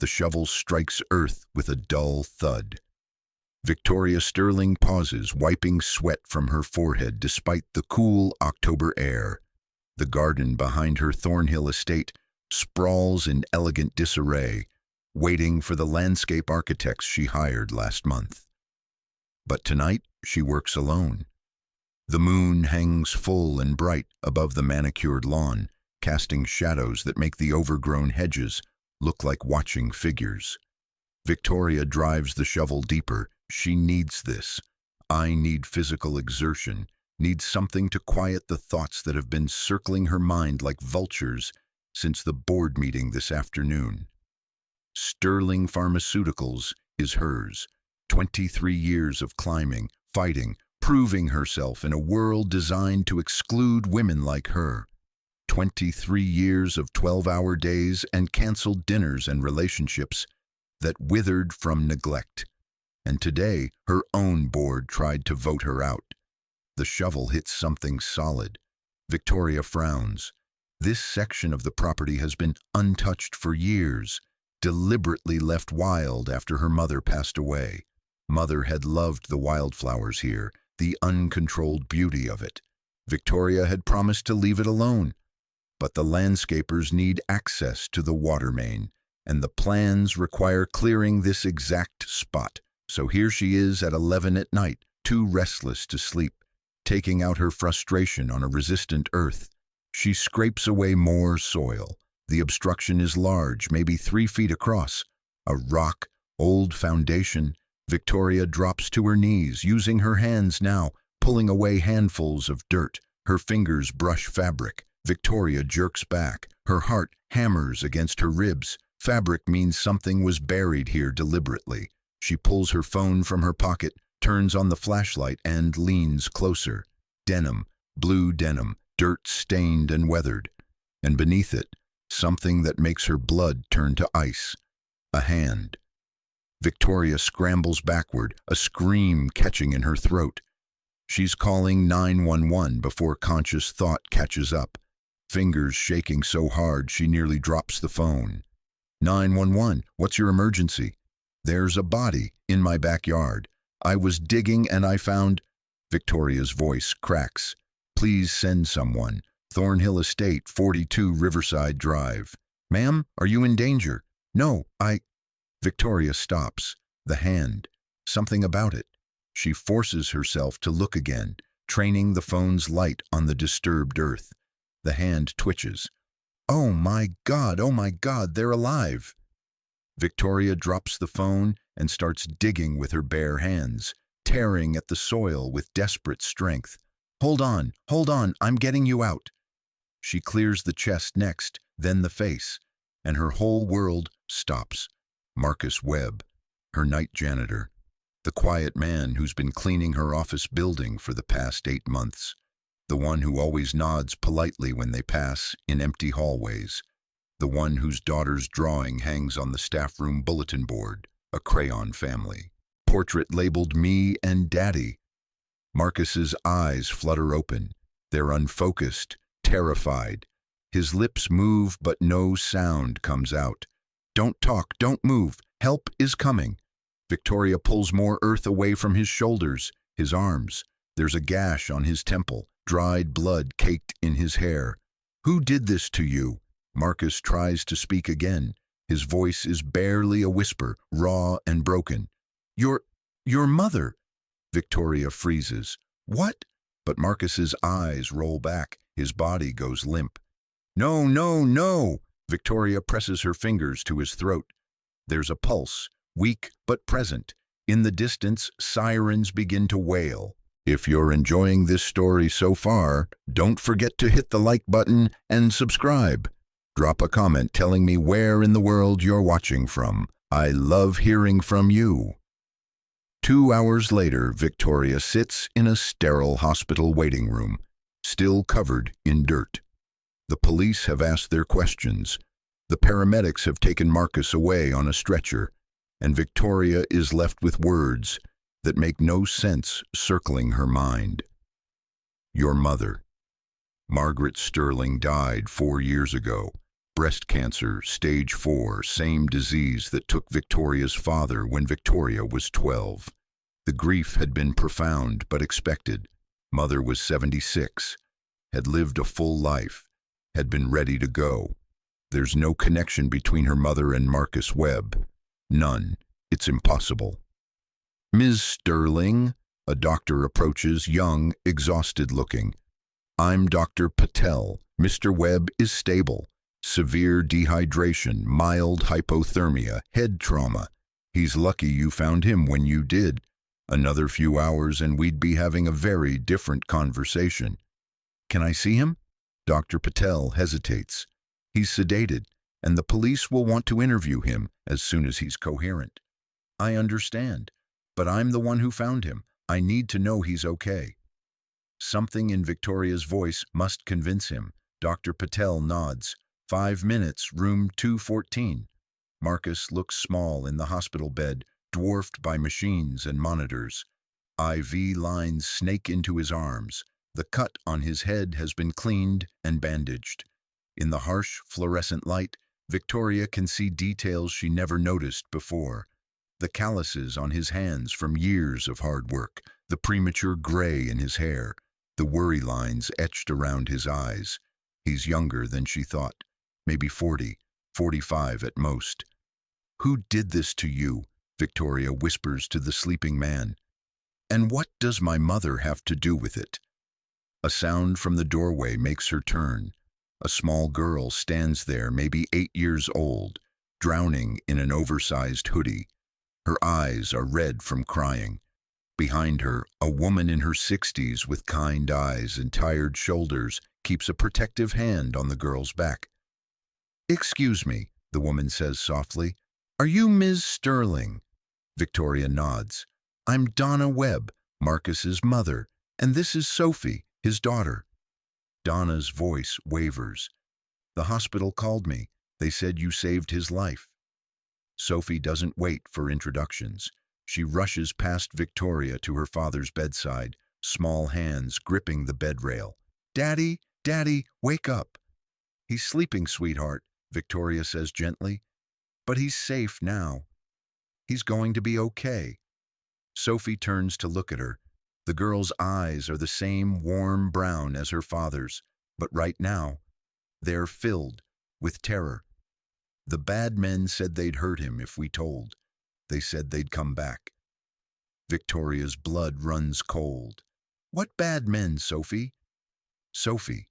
The shovel strikes earth with a dull thud. Victoria Sterling pauses, wiping sweat from her forehead despite the cool October air. The garden behind her Thornhill estate sprawls in elegant disarray, waiting for the landscape architects she hired last month. But tonight she works alone. The moon hangs full and bright above the manicured lawn, casting shadows that make the overgrown hedges look like watching figures. Victoria drives the shovel deeper. She needs this. I need physical exertion, needs something to quiet the thoughts that have been circling her mind like vultures since the board meeting this afternoon. Sterling Pharmaceuticals is hers. 23 years of climbing, fighting, proving herself in a world designed to exclude women like her. 23 years of 12-hour days and canceled dinners and relationships that withered from neglect. And today, her own board tried to vote her out. The shovel hits something solid. Victoria frowns. This section of the property has been untouched for years, deliberately left wild after her mother passed away. Mother had loved the wildflowers here, the uncontrolled beauty of it. Victoria had promised to leave it alone. But the landscapers need access to the water main, and the plans require clearing this exact spot. So here she is at 11 at night, too restless to sleep, taking out her frustration on a resistant earth. She scrapes away more soil. The obstruction is large, maybe 3 feet across. A rock, old foundation. Victoria drops to her knees, using her hands now, pulling away handfuls of dirt. Her fingers brush fabric. Victoria jerks back. Her heart hammers against her ribs. Fabric means something was buried here deliberately. She pulls her phone from her pocket, turns on the flashlight, and leans closer. Denim, blue denim, dirt-stained and weathered. And beneath it, something that makes her blood turn to ice. A hand. Victoria scrambles backward, a scream catching in her throat. She's calling 911 before conscious thought catches up, fingers shaking so hard she nearly drops the phone. 911, what's your emergency? There's a body in my backyard. I was digging and I found... Victoria's voice cracks. Please send someone. Thornhill Estate, 42 Riverside Drive. Ma'am, are you in danger? No, Victoria stops. The hand. Something about it. She forces herself to look again, training the phone's light on the disturbed earth. The hand twitches. Oh my God, they're alive. Victoria drops the phone and starts digging with her bare hands, tearing at the soil with desperate strength. Hold on, I'm getting you out. She clears the chest next, then the face, and her whole world stops. Marcus Webb, her night janitor, the quiet man who's been cleaning her office building for the past 8 months, the one who always nods politely when they pass in empty hallways, the one whose daughter's drawing hangs on the staff room bulletin board, a crayon family. Portrait labeled me and Daddy. Marcus's eyes flutter open. They're unfocused, terrified. His lips move, but no sound comes out. Don't talk, don't move. Help is coming. Victoria pulls more earth away from his shoulders, his arms. There's a gash on his temple, dried blood caked in his hair. Who did this to you? Marcus tries to speak again. His voice is barely a whisper, raw and broken. Your mother. Victoria freezes. What? But Marcus's eyes roll back. His body goes limp. No, no, no! Victoria presses her fingers to his throat. There's a pulse, weak but present. In the distance, sirens begin to wail. If you're enjoying this story so far, don't forget to hit the like button and subscribe. Drop a comment telling me where in the world you're watching from. I love hearing from you. 2 hours later, Victoria sits in a sterile hospital waiting room, still covered in dirt. The police have asked their questions. The paramedics have taken Marcus away on a stretcher, and Victoria is left with words that make no sense circling her mind. Your mother. Margaret Sterling died 4 years ago. Breast cancer, stage 4, same disease that took Victoria's father when Victoria was 12. The grief had been profound but expected. Mother was 76, had lived a full life, had been ready to go. There's no connection between her mother and Marcus Webb. None. It's impossible. Ms. Sterling, a doctor approaches, young, exhausted-looking. I'm Dr. Patel. Mr. Webb is stable. Severe dehydration, mild hypothermia, head trauma. He's lucky you found him when you did. Another few hours and we'd be having a very different conversation. Can I see him? Dr. Patel hesitates. He's sedated, and the police will want to interview him as soon as he's coherent. I understand, but I'm the one who found him. I need to know he's okay. Something in Victoria's voice must convince him. Dr. Patel nods. 5 minutes, room 214. Marcus looks small in the hospital bed, dwarfed by machines and monitors. IV lines snake into his arms. The cut on his head has been cleaned and bandaged. In the harsh, fluorescent light, Victoria can see details she never noticed before. The calluses on his hands from years of hard work, the premature gray in his hair, the worry lines etched around his eyes. He's younger than she thought, maybe 40, 45 at most. Who did this to you? Victoria whispers to the sleeping man. And what does my mother have to do with it? A sound from the doorway makes her turn. A small girl stands there, maybe 8 years old, drowning in an oversized hoodie. Her eyes are red from crying. Behind her, a woman in her 60s with kind eyes and tired shoulders keeps a protective hand on the girl's back. Excuse me, the woman says softly. Are you Ms. Sterling? Victoria nods. I'm Donna Webb, Marcus's mother, and this is Sophie, his daughter. Donna's voice wavers. The hospital called me. They said you saved his life. Sophie doesn't wait for introductions. She rushes past Victoria to her father's bedside, small hands gripping the bed rail. Daddy, Daddy, wake up. He's sleeping, sweetheart, Victoria says gently. But he's safe now. He's going to be okay. Sophie turns to look at her. The girl's eyes are the same warm brown as her father's, but right now, they're filled with terror. The bad men said they'd hurt him if we told. They said they'd come back. Victoria's blood runs cold. What bad men, Sophie? Sophie.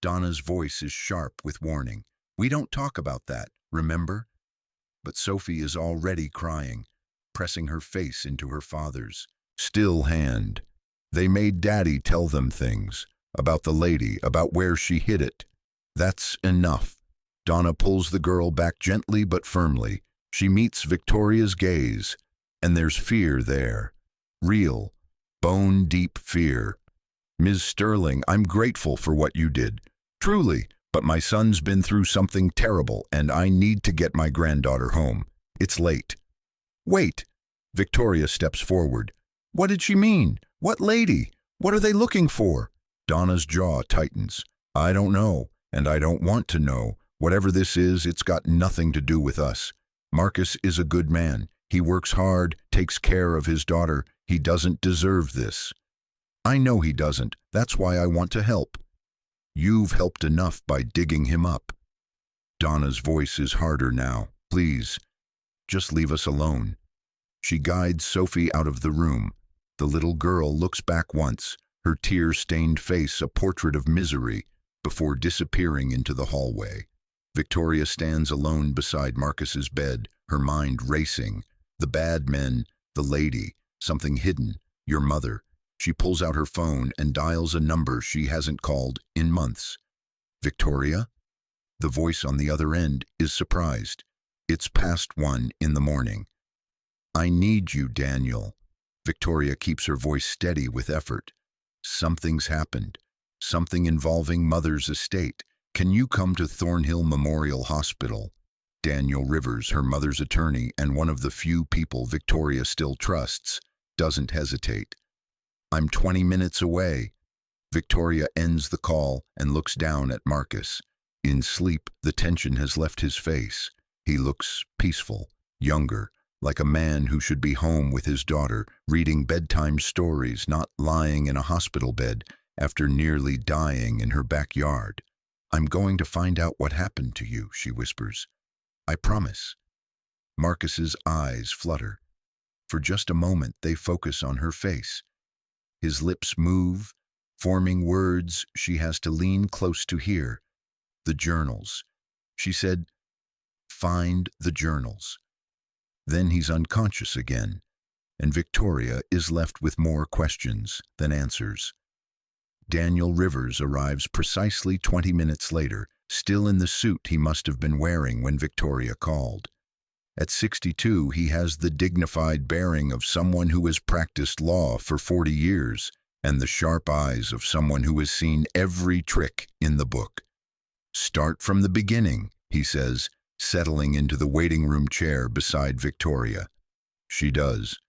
Donna's voice is sharp with warning. We don't talk about that, remember? But Sophie is already crying, pressing her face into her father's. Still hand. They made Daddy tell them things. About the lady, about where she hid it. That's enough. Donna pulls the girl back gently but firmly. She meets Victoria's gaze, and there's fear there. Real, bone-deep fear. Ms. Sterling, I'm grateful for what you did. Truly, but my son's been through something terrible, and I need to get my granddaughter home. It's late. Wait. Victoria steps forward. What did she mean? What lady? What are they looking for? Donna's jaw tightens. I don't know, and I don't want to know. Whatever this is, it's got nothing to do with us. Marcus is a good man. He works hard, takes care of his daughter. He doesn't deserve this. I know he doesn't. That's why I want to help. You've helped enough by digging him up. Donna's voice is harder now. Please, just leave us alone. She guides Sophie out of the room. The little girl looks back once, her tear-stained face a portrait of misery, before disappearing into the hallway. Victoria stands alone beside Marcus's bed, her mind racing. The bad men, the lady, something hidden, your mother. She pulls out her phone and dials a number she hasn't called in months. Victoria? The voice on the other end is surprised. It's past 1 in the morning. I need you, Daniel. Victoria keeps her voice steady with effort. Something's happened. Something involving Mother's estate. Can you come to Thornhill Memorial Hospital? Daniel Rivers, her mother's attorney and one of the few people Victoria still trusts, doesn't hesitate. I'm 20 minutes away. Victoria ends the call and looks down at Marcus. In sleep, the tension has left his face. He looks peaceful, younger, like a man who should be home with his daughter, reading bedtime stories, not lying in a hospital bed after nearly dying in her backyard. "I'm going to find out what happened to you," she whispers. "I promise." Marcus's eyes flutter. For just a moment, they focus on her face. His lips move, forming words she has to lean close to hear. "The journals." She said, "Find the journals." Then he's unconscious again, and Victoria is left with more questions than answers. Daniel Rivers arrives precisely 20 minutes later, still in the suit he must have been wearing when Victoria called. At 62, he has the dignified bearing of someone who has practiced law for 40 years and the sharp eyes of someone who has seen every trick in the book. "Start from the beginning," he says, settling into the waiting room chair beside Victoria. She does.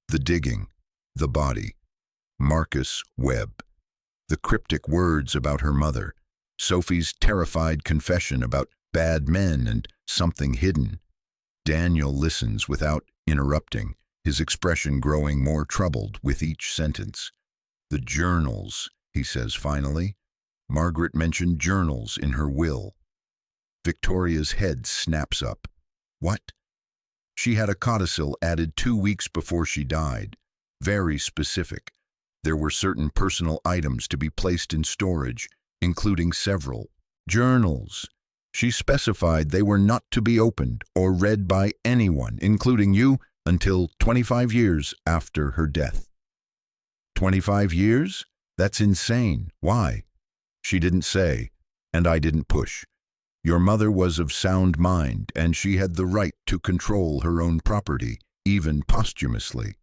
The digging, the body, Marcus Webb, the cryptic words about her mother, Sophie's terrified confession about bad men and something hidden. Daniel listens without interrupting, his expression growing more troubled with each sentence. "The journals," he says finally. "Margaret mentioned journals in her will." Victoria's head snaps up. "What?" "She had a codicil added 2 weeks before she died. Very specific. There were certain personal items to be placed in storage, including several journals. She specified they were not to be opened or read by anyone, including you, until 25 years after her death." 25 years? That's insane. Why? She didn't say, and I didn't push. Your mother was of sound mind, and she had the right to control her own property, even posthumously.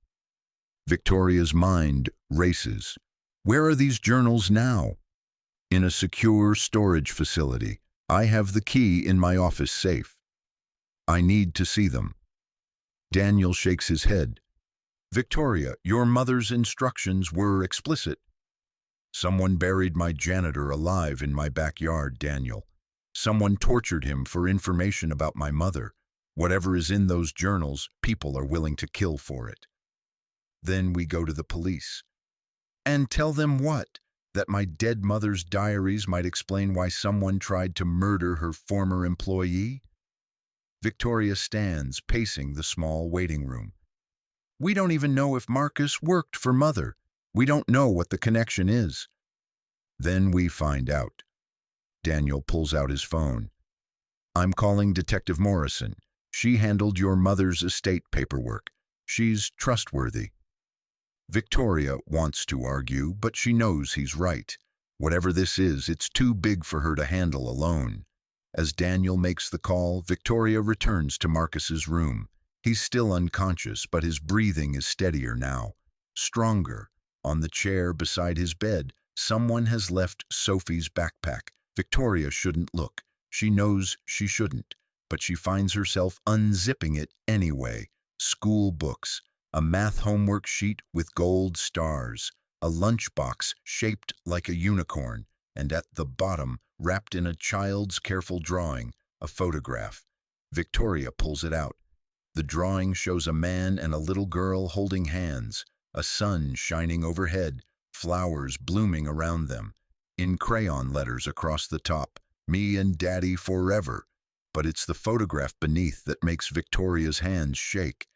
Victoria's mind races. Where are these journals now? In a secure storage facility. I have the key in my office safe. I need to see them. Daniel shakes his head. Victoria, your mother's instructions were explicit. Someone buried my janitor alive in my backyard, Daniel. Someone tortured him for information about my mother. Whatever is in those journals, people are willing to kill for it. Then we go to the police. And tell them what? That my dead mother's diaries might explain why someone tried to murder her former employee? Victoria stands, pacing the small waiting room. We don't even know if Marcus worked for Mother. We don't know what the connection is. Then we find out. Daniel pulls out his phone. I'm calling Detective Morrison. She handled your mother's estate paperwork. She's trustworthy. Victoria wants to argue, but she knows he's right. Whatever this is, it's too big for her to handle alone. As Daniel makes the call, Victoria returns to Marcus's room. He's still unconscious, but his breathing is steadier now, stronger. On the chair beside his bed, someone has left Sophie's backpack. Victoria shouldn't look. She knows she shouldn't, but she finds herself unzipping it anyway. School books, a math homework sheet with gold stars, a lunchbox shaped like a unicorn, and at the bottom, wrapped in a child's careful drawing, a photograph. Victoria pulls it out. The drawing shows a man and a little girl holding hands, a sun shining overhead, flowers blooming around them. In crayon letters across the top, me and Daddy forever. But it's the photograph beneath that makes Victoria's hands shake.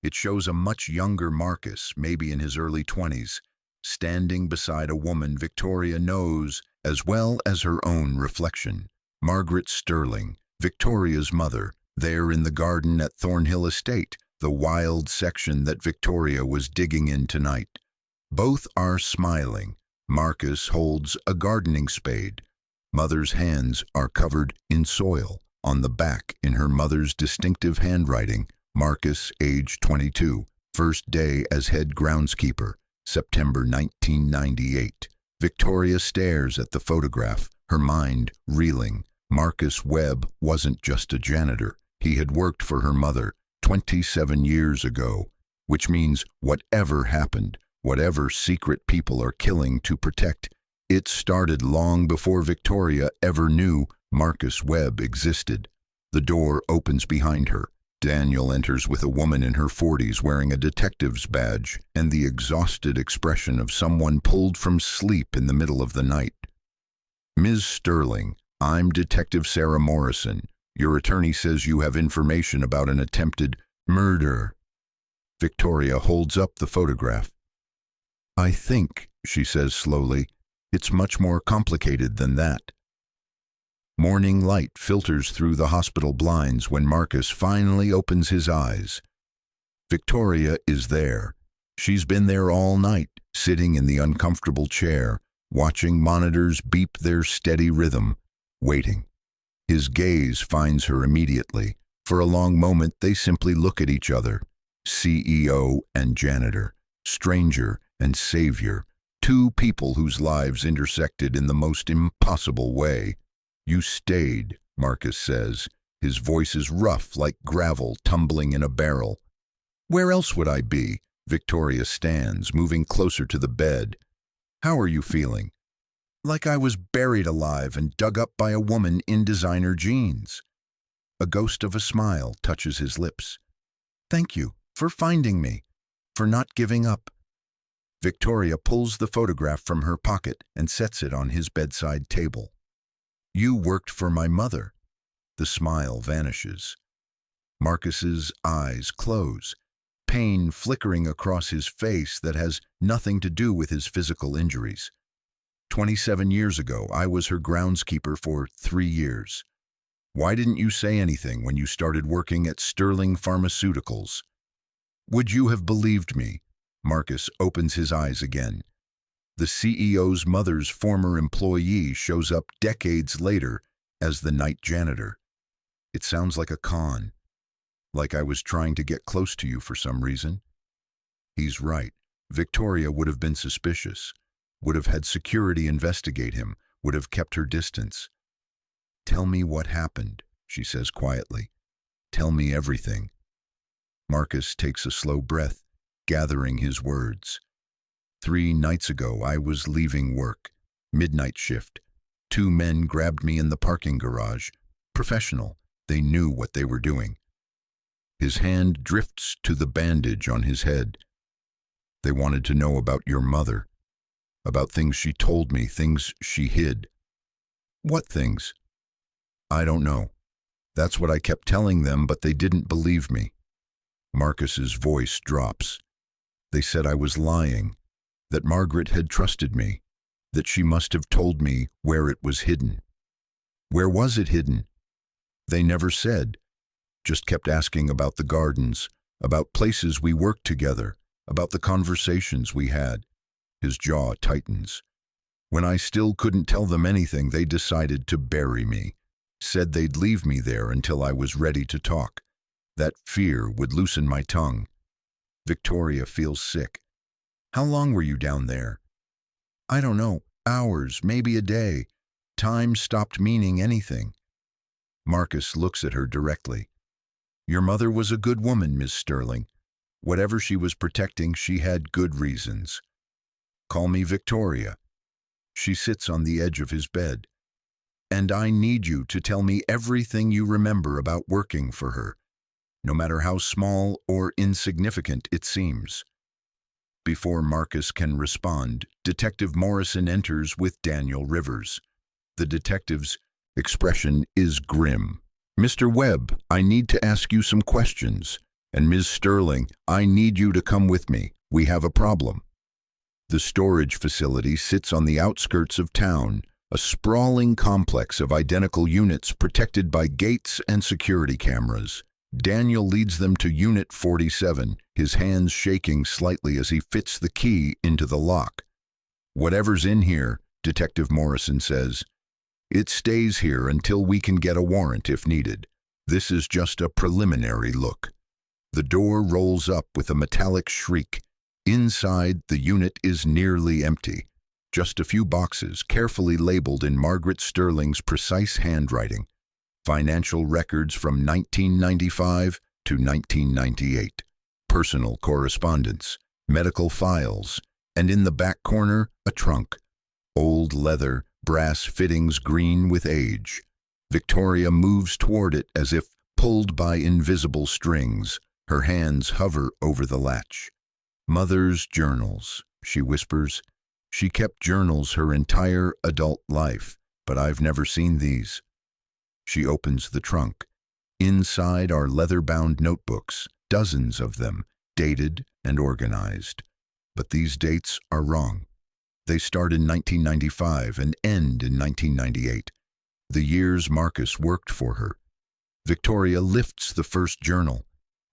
It shows a much younger Marcus, maybe in his early 20s, standing beside a woman Victoria knows as well as her own reflection. Margaret Sterling, Victoria's mother, there in the garden at Thornhill Estate, the wild section that Victoria was digging in tonight. Both are smiling. Marcus holds a gardening spade. Mother's hands are covered in soil. On the back, in her mother's distinctive handwriting, Marcus, age 22, first day as head groundskeeper, September 1998. Victoria stares at the photograph, her mind reeling. Marcus Webb wasn't just a janitor. He had worked for her mother 27 years ago, which means whatever happened, whatever secret people are killing to protect, it started long before Victoria ever knew Marcus Webb existed. The door opens behind her. Daniel enters with a woman in her 40s wearing a detective's badge and the exhausted expression of someone pulled from sleep in the middle of the night. "Ms. Sterling, I'm Detective Sarah Morrison. Your attorney says you have information about an attempted murder." Victoria holds up the photograph. "I think," she says slowly, "it's much more complicated than that." Morning light filters through the hospital blinds when Marcus finally opens his eyes. Victoria is there. She's been there all night, sitting in the uncomfortable chair, watching monitors beep their steady rhythm, waiting. His gaze finds her immediately. For a long moment they simply look at each other. CEO and janitor, stranger and savior, two people whose lives intersected in the most impossible way. "You stayed," Marcus says. His voice is rough like gravel tumbling in a barrel. "Where else would I be?" Victoria stands, moving closer to the bed. "How are you feeling?" "Like I was buried alive and dug up by a woman in designer jeans." A ghost of a smile touches his lips. "Thank you for finding me, for not giving up." Victoria pulls the photograph from her pocket and sets it on his bedside table. "You worked for my mother." The smile vanishes. Marcus's eyes close, pain flickering across his face that has nothing to do with his physical injuries. 27 years ago, I was her groundskeeper for 3 years. Why didn't you say anything when you started working at Sterling Pharmaceuticals? Would you have believed me? Marcus opens his eyes again. The CEO's mother's former employee shows up decades later as the night janitor. It sounds like a con, like I was trying to get close to you for some reason. He's right. Victoria would have been suspicious, would have had security investigate him, would have kept her distance. "Tell me what happened," she says quietly. "Tell me everything." Marcus takes a slow breath, gathering his words. 3 nights ago, I was leaving work. Midnight shift. 2 men grabbed me in the parking garage. Professional. They knew what they were doing. His hand drifts to the bandage on his head. "They wanted to know about your mother. About things she told me, things she hid." "What things?" "I don't know. That's what I kept telling them, but they didn't believe me." Marcus's voice drops. "They said I was lying, that Margaret had trusted me, that she must have told me where it was hidden." "Where was it hidden?" "They never said, just kept asking about the gardens, about places we worked together, about the conversations we had." His jaw tightens. "When I still couldn't tell them anything, they decided to bury me. Said they'd leave me there until I was ready to talk. That fear would loosen my tongue." Victoria feels sick. "How long were you down there?" "I don't know. Hours, maybe a day. Time stopped meaning anything." Marcus looks at her directly. "Your mother was a good woman, Miss Sterling. Whatever she was protecting, she had good reasons. Call me Victoria." She sits on the edge of his bed. "And I need you to tell me everything you remember about working for her, no matter how small or insignificant it seems." Before Marcus can respond, Detective Morrison enters with Daniel Rivers. The detective's expression is grim. "Mr. Webb, I need to ask you some questions. And Ms. Sterling, I need you to come with me. We have a problem." The storage facility sits on the outskirts of town, a sprawling complex of identical units protected by gates and security cameras. Daniel leads them to Unit 47, his hands shaking slightly as he fits the key into the lock. "Whatever's in here," Detective Morrison says, "it stays here until we can get a warrant if needed. This is just a preliminary look." The door rolls up with a metallic shriek. Inside, the unit is nearly empty. Just a few boxes, carefully labeled in Margaret Sterling's precise handwriting. Financial records from 1995 to 1998. Personal correspondence, medical files, and in the back corner, a trunk. Old leather, brass fittings green with age. Victoria moves toward it as if pulled by invisible strings. Her hands hover over the latch. "Mother's journals," she whispers. "She kept journals her entire adult life, but I've never seen these." She opens the trunk. Inside are leather-bound notebooks, dozens of them, dated and organized. But these dates are wrong. They start in 1995 and end in 1998, the years Marcus worked for her. Victoria lifts the first journal.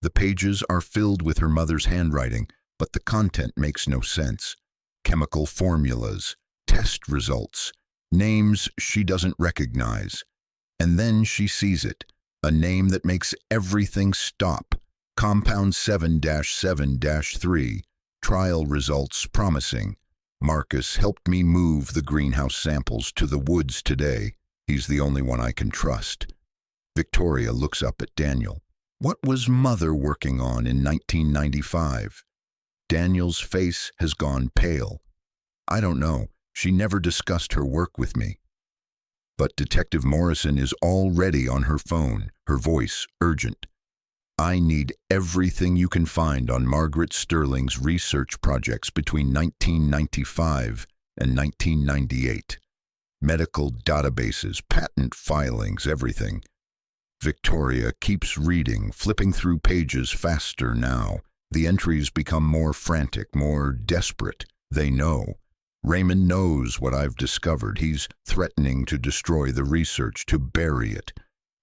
The pages are filled with her mother's handwriting, but the content makes no sense. Chemical formulas, test results, names she doesn't recognize. And then she sees it, a name that makes everything stop. Compound 7-7-3, trial results promising. "Marcus helped me move the greenhouse samples to the woods today. He's the only one I can trust." Victoria looks up at Daniel. What was Mother working on in 1995? Daniel's face has gone pale. "I don't know. She never discussed her work with me." But Detective Morrison is already on her phone, her voice urgent. "I need everything you can find on Margaret Sterling's research projects between 1995 and 1998. Medical databases, patent filings, everything." Victoria keeps reading, flipping through pages faster now. The entries become more frantic, more desperate. They know. "Raymond knows what I've discovered. He's threatening to destroy the research, to bury it.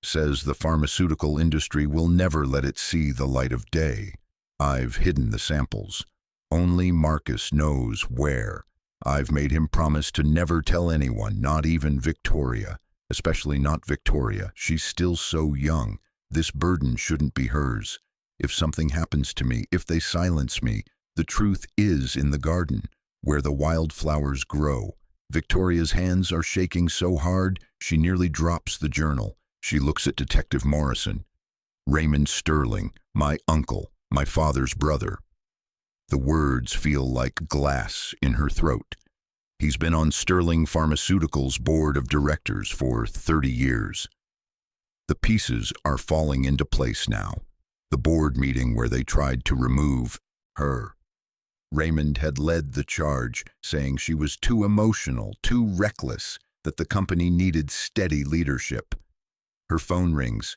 Says the pharmaceutical industry will never let it see the light of day. I've hidden the samples. Only Marcus knows where. I've made him promise to never tell anyone, not even Victoria. Especially not Victoria. She's still so young. This burden shouldn't be hers. If something happens to me, if they silence me, the truth is in the garden, where the wildflowers grow." Victoria's hands are shaking so hard, she nearly drops the journal. She looks at Detective Morrison. "Raymond Sterling, my uncle, my father's brother." The words feel like glass in her throat. He's been on Sterling Pharmaceuticals' board of directors for 30 years. The pieces are falling into place now. The board meeting where they tried to remove her. Raymond had led the charge, saying she was too emotional, too reckless, that the company needed steady leadership. Her phone rings.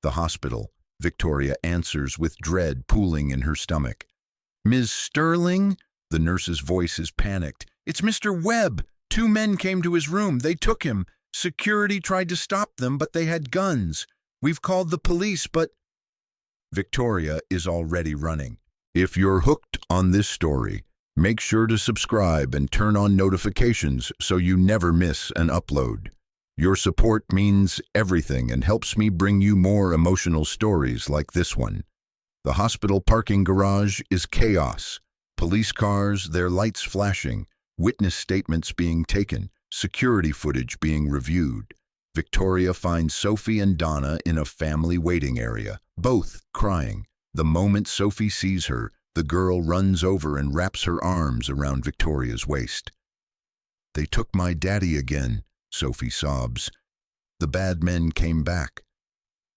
The hospital. Victoria answers with dread pooling in her stomach. "Ms. Sterling?" The nurse's voice is panicked. "It's Mr. Webb. 2 men came to his room. They took him. Security tried to stop them, but they had guns. We've called the police, but—" Victoria is already running. If you're hooked on this story, make sure to subscribe and turn on notifications so you never miss an upload. Your support means everything and helps me bring you more emotional stories like this one. The hospital parking garage is chaos. Police cars, their lights flashing, witness statements being taken, security footage being reviewed. Victoria finds Sophie and Donna in a family waiting area, both crying. The moment Sophie sees her, the girl runs over and wraps her arms around Victoria's waist. "They took my daddy again," Sophie sobs. "The bad men came back."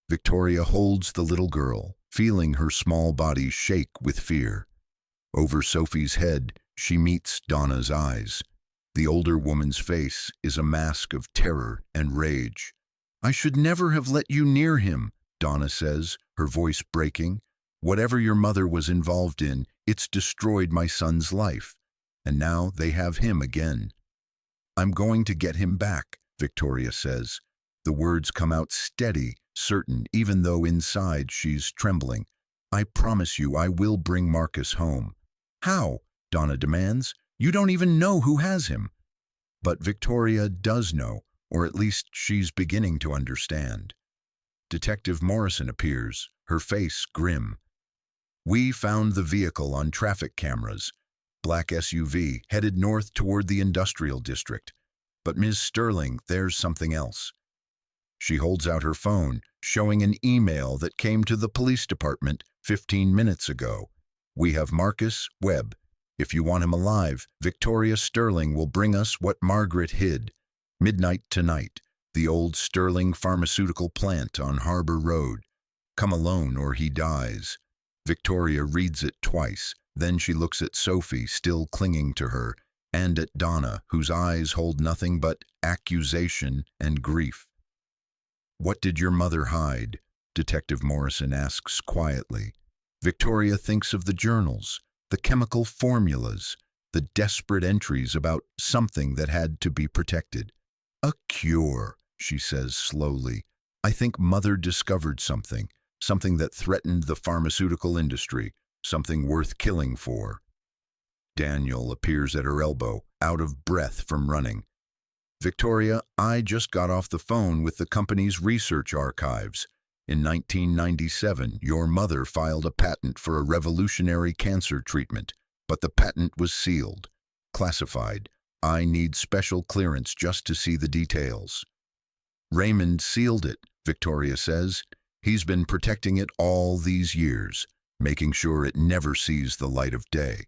Victoria holds the little girl, feeling her small body shake with fear. Over Sophie's head, she meets Donna's eyes. The older woman's face is a mask of terror and rage. "I should never have let you near him," Donna says, her voice breaking. "Whatever your mother was involved in, it's destroyed my son's life. And now they have him again." "I'm going to get him back," Victoria says. The words come out steady, certain, even though inside she's trembling. "I promise you I will bring Marcus home." "How?" Donna demands. "You don't even know who has him." But Victoria does know, or at least she's beginning to understand. Detective Morrison appears, her face grim. "We found the vehicle on traffic cameras. Black SUV, headed north toward the industrial district. But Ms. Sterling, there's something else." She holds out her phone, showing an email that came to the police department 15 minutes ago. "We have Marcus Webb. If you want him alive, Victoria Sterling will bring us what Margaret hid. Midnight tonight. The old Sterling pharmaceutical plant on Harbor Road. Come alone or he dies. Victoria reads it twice. Then she looks at Sophie, still clinging to her, and at Donna, whose eyes hold nothing but accusation and grief. What did your mother hide? Detective Morrison asks quietly. Victoria thinks of the journals, the chemical formulas, the desperate entries about something that had to be protected. A cure, she says slowly. I think Mother discovered something that threatened the pharmaceutical industry, something worth killing for. Daniel appears at her elbow, out of breath from running. Victoria, I just got off the phone with the company's research archives. In 1997, your mother filed a patent for a revolutionary cancer treatment, but the patent was sealed, classified. I need special clearance just to see the details. Raymond sealed it, Victoria says. He's been protecting it all these years, making sure it never sees the light of day.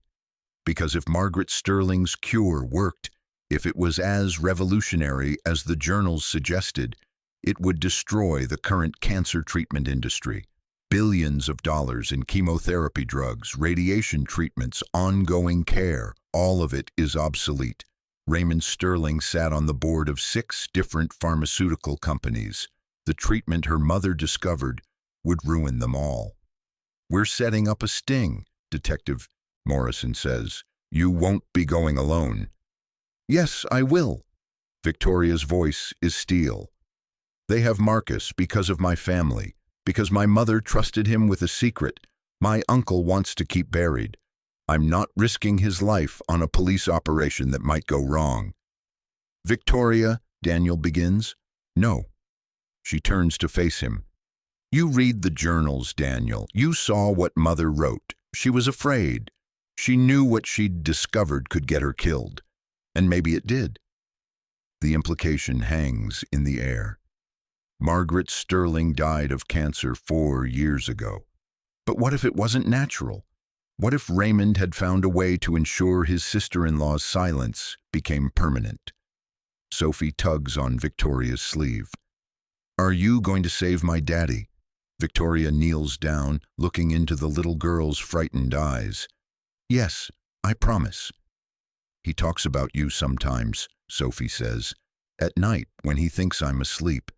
Because if Margaret Sterling's cure worked, if it was as revolutionary as the journals suggested, it would destroy the current cancer treatment industry. Billions of dollars in chemotherapy drugs, radiation treatments, ongoing care, all of it is obsolete. Raymond Sterling sat on the board of 6 different pharmaceutical companies. The treatment her mother discovered would ruin them all. We're setting up a sting, Detective Morrison says. You won't be going alone. Yes, I will. Victoria's voice is steel. They have Marcus because of my family, because my mother trusted him with a secret my uncle wants to keep buried. I'm not risking his life on a police operation that might go wrong. Victoria, Daniel begins. No. She turns to face him. You read the journals, Daniel. You saw what Mother wrote. She was afraid. She knew what she'd discovered could get her killed. And maybe it did. The implication hangs in the air. Margaret Sterling died of cancer 4 years ago. But what if it wasn't natural? What if Raymond had found a way to ensure his sister-in-law's silence became permanent? Sophie tugs on Victoria's sleeve. Are you going to save my daddy? Victoria kneels down, looking into the little girl's frightened eyes. Yes, I promise. He talks about you sometimes, Sophie says. At night, when he thinks I'm asleep.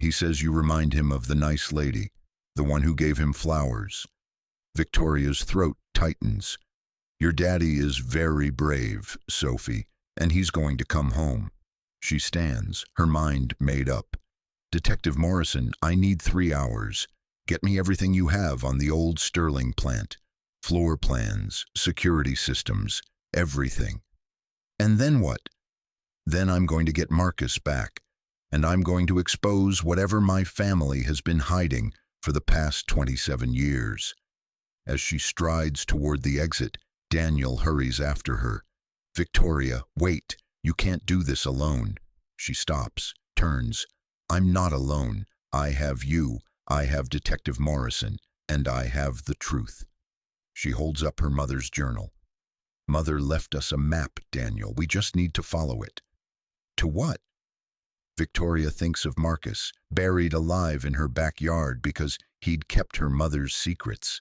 He says you remind him of the nice lady, the one who gave him flowers. Victoria's throat tightens. Your daddy is very brave, Sophie, and he's going to come home. She stands, her mind made up. Detective Morrison, I need 3 hours. Get me everything you have on the old Sterling plant. Floor plans, security systems, everything. And then what? Then I'm going to get Marcus back, and I'm going to expose whatever my family has been hiding for the past 27 years. As she strides toward the exit, Daniel hurries after her. Victoria, wait, you can't do this alone. She stops, turns. I'm not alone. I have you, I have Detective Morrison, and I have the truth. She holds up her mother's journal. Mother left us a map, Daniel. We just need to follow it. To what? Victoria thinks of Marcus, buried alive in her backyard because he'd kept her mother's secrets.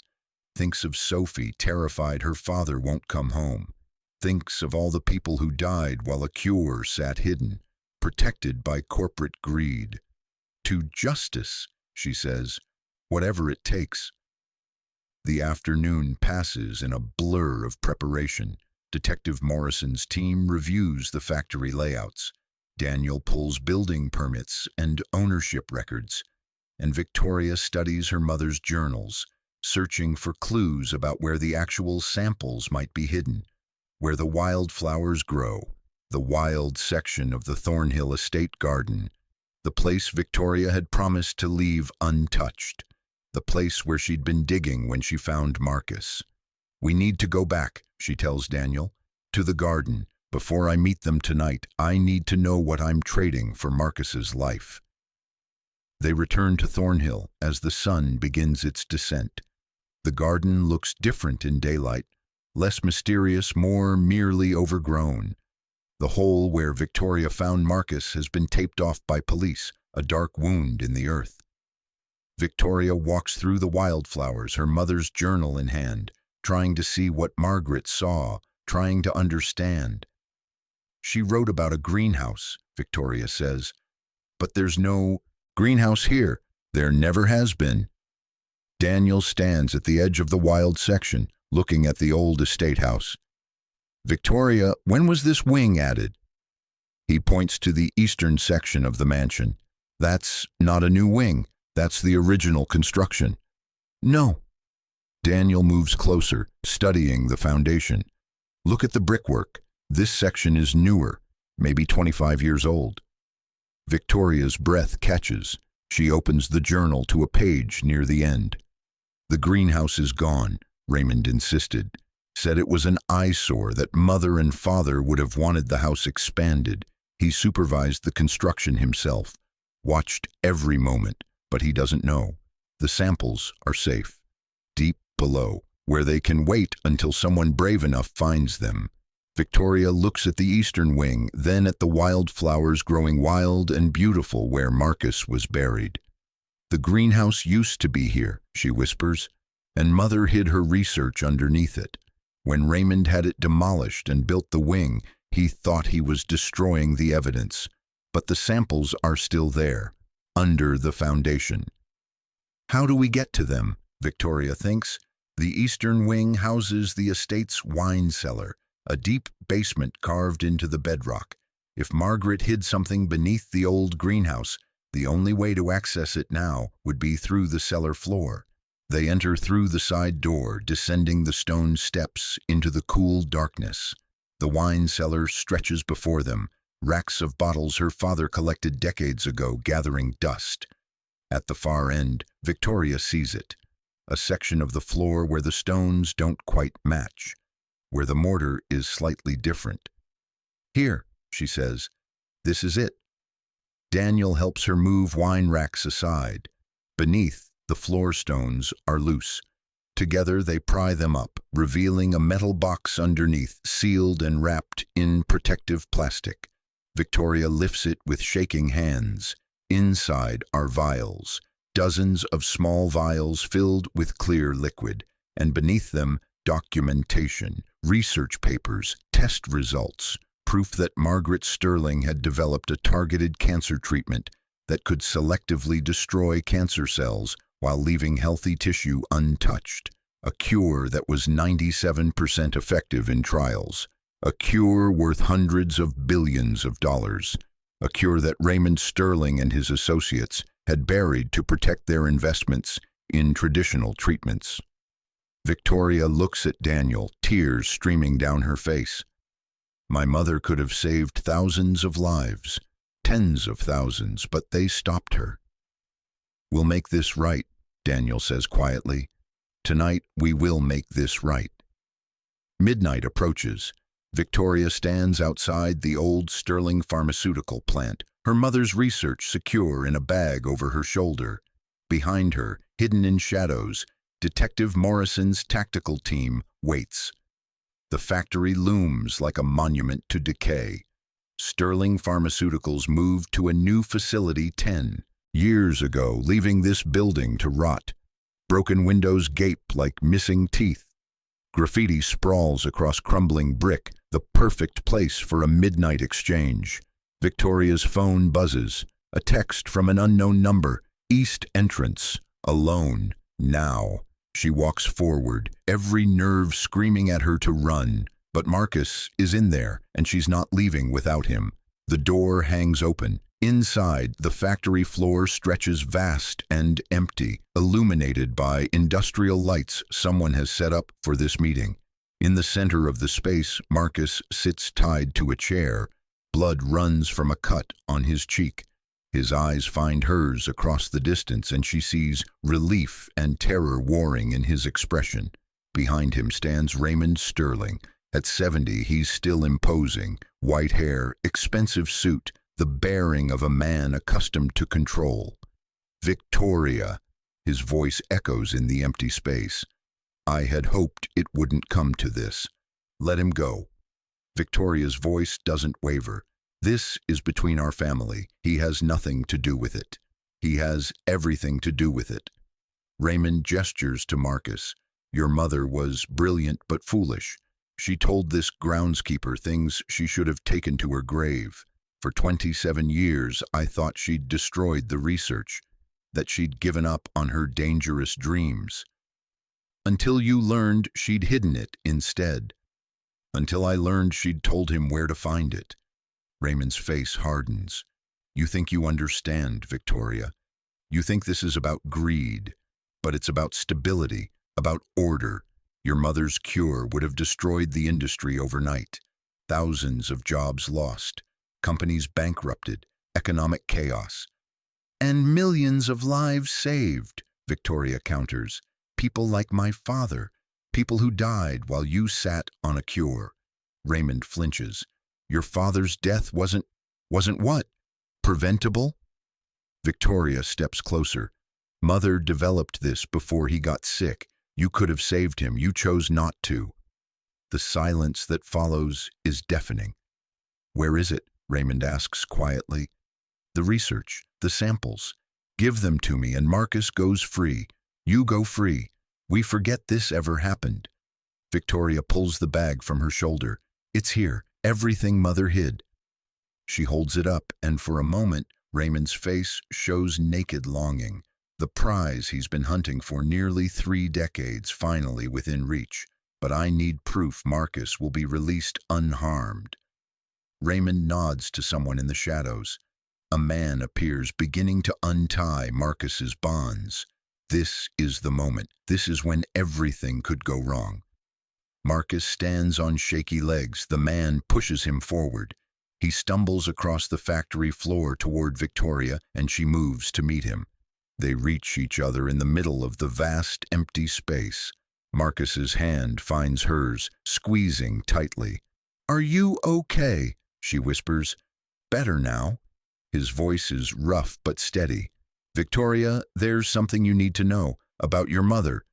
Thinks of Sophie, terrified her father won't come home. Thinks of all the people who died while a cure sat hidden, protected by corporate greed. To justice, she says, whatever it takes. The afternoon passes in a blur of preparation. Detective Morrison's team reviews the factory layouts. Daniel pulls building permits and ownership records, and Victoria studies her mother's journals, searching for clues about where the actual samples might be hidden, where the wildflowers grow, the wild section of the Thornhill estate garden, the place Victoria had promised to leave untouched, the place where she'd been digging when she found Marcus. We need to go back, she tells Daniel, to the garden. Before I meet them tonight, I need to know what I'm trading for Marcus's life. They return to Thornhill as the sun begins its descent. The garden looks different in daylight, less mysterious, more merely overgrown. The hole where Victoria found Marcus has been taped off by police, a dark wound in the earth. Victoria walks through the wildflowers, her mother's journal in hand, trying to see what Margaret saw, trying to understand. She wrote about a greenhouse, Victoria says, but there's no greenhouse here. There never has been. Daniel stands at the edge of the wild section, looking at the old estate house. Victoria, when was this wing added? He points to the eastern section of the mansion. That's not a new wing. That's the original construction. No. Daniel moves closer, studying the foundation. Look at the brickwork. This section is newer, maybe 25 years old. Victoria's breath catches. She opens the journal to a page near the end. The greenhouse is gone, Raymond insisted. Said it was an eyesore, that mother and father would have wanted the house expanded. He supervised the construction himself, watched every moment, but he doesn't know. The samples are safe, deep below, where they can wait until someone brave enough finds them. Victoria looks at the eastern wing, then at the wildflowers growing wild and beautiful where Marcus was buried. The greenhouse used to be here, she whispers, and Mother hid her research underneath it. When Raymond had it demolished and built the wing, he thought he was destroying the evidence. But the samples are still there, under the foundation. How do we get to them? Victoria thinks. The eastern wing houses the estate's wine cellar, a deep basement carved into the bedrock. If Margaret hid something beneath the old greenhouse, the only way to access it now would be through the cellar floor. They enter through the side door, descending the stone steps into the cool darkness. The wine cellar stretches before them, racks of bottles her father collected decades ago gathering dust. At the far end, Victoria sees it, a section of the floor where the stones don't quite match, where the mortar is slightly different. Here, she says, this is it. Daniel helps her move wine racks aside. Beneath, the floor stones are loose. Together they pry them up, revealing a metal box underneath, sealed and wrapped in protective plastic. Victoria lifts it with shaking hands. Inside are vials, dozens of small vials filled with clear liquid, and beneath them, documentation, research papers, test results, proof that Margaret Sterling had developed a targeted cancer treatment that could selectively destroy cancer cells while leaving healthy tissue untouched. A cure that was 97% effective in trials. A cure worth hundreds of billions of dollars. A cure that Raymond Sterling and his associates had buried to protect their investments in traditional treatments. Victoria looks at Daniel, tears streaming down her face. My mother could have saved thousands of lives, tens of thousands, but they stopped her. We'll make this right, Daniel says quietly. Tonight we will make this right. Midnight approaches. Victoria stands outside the old Sterling pharmaceutical plant, her mother's research secure in a bag over her shoulder. Behind her, hidden in shadows, Detective Morrison's tactical team waits. The factory looms like a monument to decay. Sterling Pharmaceuticals moved to a new facility 10 years ago, leaving this building to rot. Broken windows gape like missing teeth. Graffiti sprawls across crumbling brick, the perfect place for a midnight exchange. Victoria's phone buzzes. A text from an unknown number. East entrance. Alone. Now. She walks forward, every nerve screaming at her to run. But Marcus is in there, and she's not leaving without him. The door hangs open. Inside, the factory floor stretches vast and empty, illuminated by industrial lights someone has set up for this meeting. In the center of the space, Marcus sits tied to a chair. Blood runs from a cut on his cheek. His eyes find hers across the distance, and she sees relief and terror warring in his expression. Behind him stands Raymond Sterling. At 70, he's still imposing. White hair, expensive suit, the bearing of a man accustomed to control. Victoria, his voice echoes in the empty space. I had hoped it wouldn't come to this. Let him go. Victoria's voice doesn't waver. This is between our family. He has nothing to do with it. He has everything to do with it. Raymond gestures to Marcus. Your mother was brilliant but foolish. She told this groundskeeper things she should have taken to her grave. For 27 years, I thought she'd destroyed the research, that she'd given up on her dangerous dreams. Until you learned she'd hidden it instead. Until I learned she'd told him where to find it. Raymond's face hardens. You think you understand, Victoria. You think this is about greed, but it's about stability, about order. Your mother's cure would have destroyed the industry overnight. Thousands of jobs lost, companies bankrupted, economic chaos. And millions of lives saved, Victoria counters. People like my father, people who died while you sat on a cure. Raymond flinches. Your father's death wasn't what? Preventable? Victoria steps closer. Mother developed this before he got sick. You could have saved him. You chose not to. The silence that follows is deafening. Where is it? Raymond asks quietly. The research, the samples. Give them to me and Marcus goes free. You go free. We forget this ever happened. Victoria pulls the bag from her shoulder. It's here. Everything Mother hid. She holds it up, and for a moment, Raymond's face shows naked longing. The prize he's been hunting for nearly 3 decades, finally within reach. But I need proof Marcus will be released unharmed. Raymond nods to someone in the shadows. A man appears, beginning to untie Marcus's bonds. This is the moment. This is when everything could go wrong. Marcus stands on shaky legs. The man pushes him forward. He stumbles across the factory floor toward Victoria, and she moves to meet him. They reach each other in the middle of the vast, empty space. Marcus's hand finds hers, squeezing tightly. Are you okay? She whispers. Better now. His voice is rough but steady. Victoria, there's something you need to know about your mother.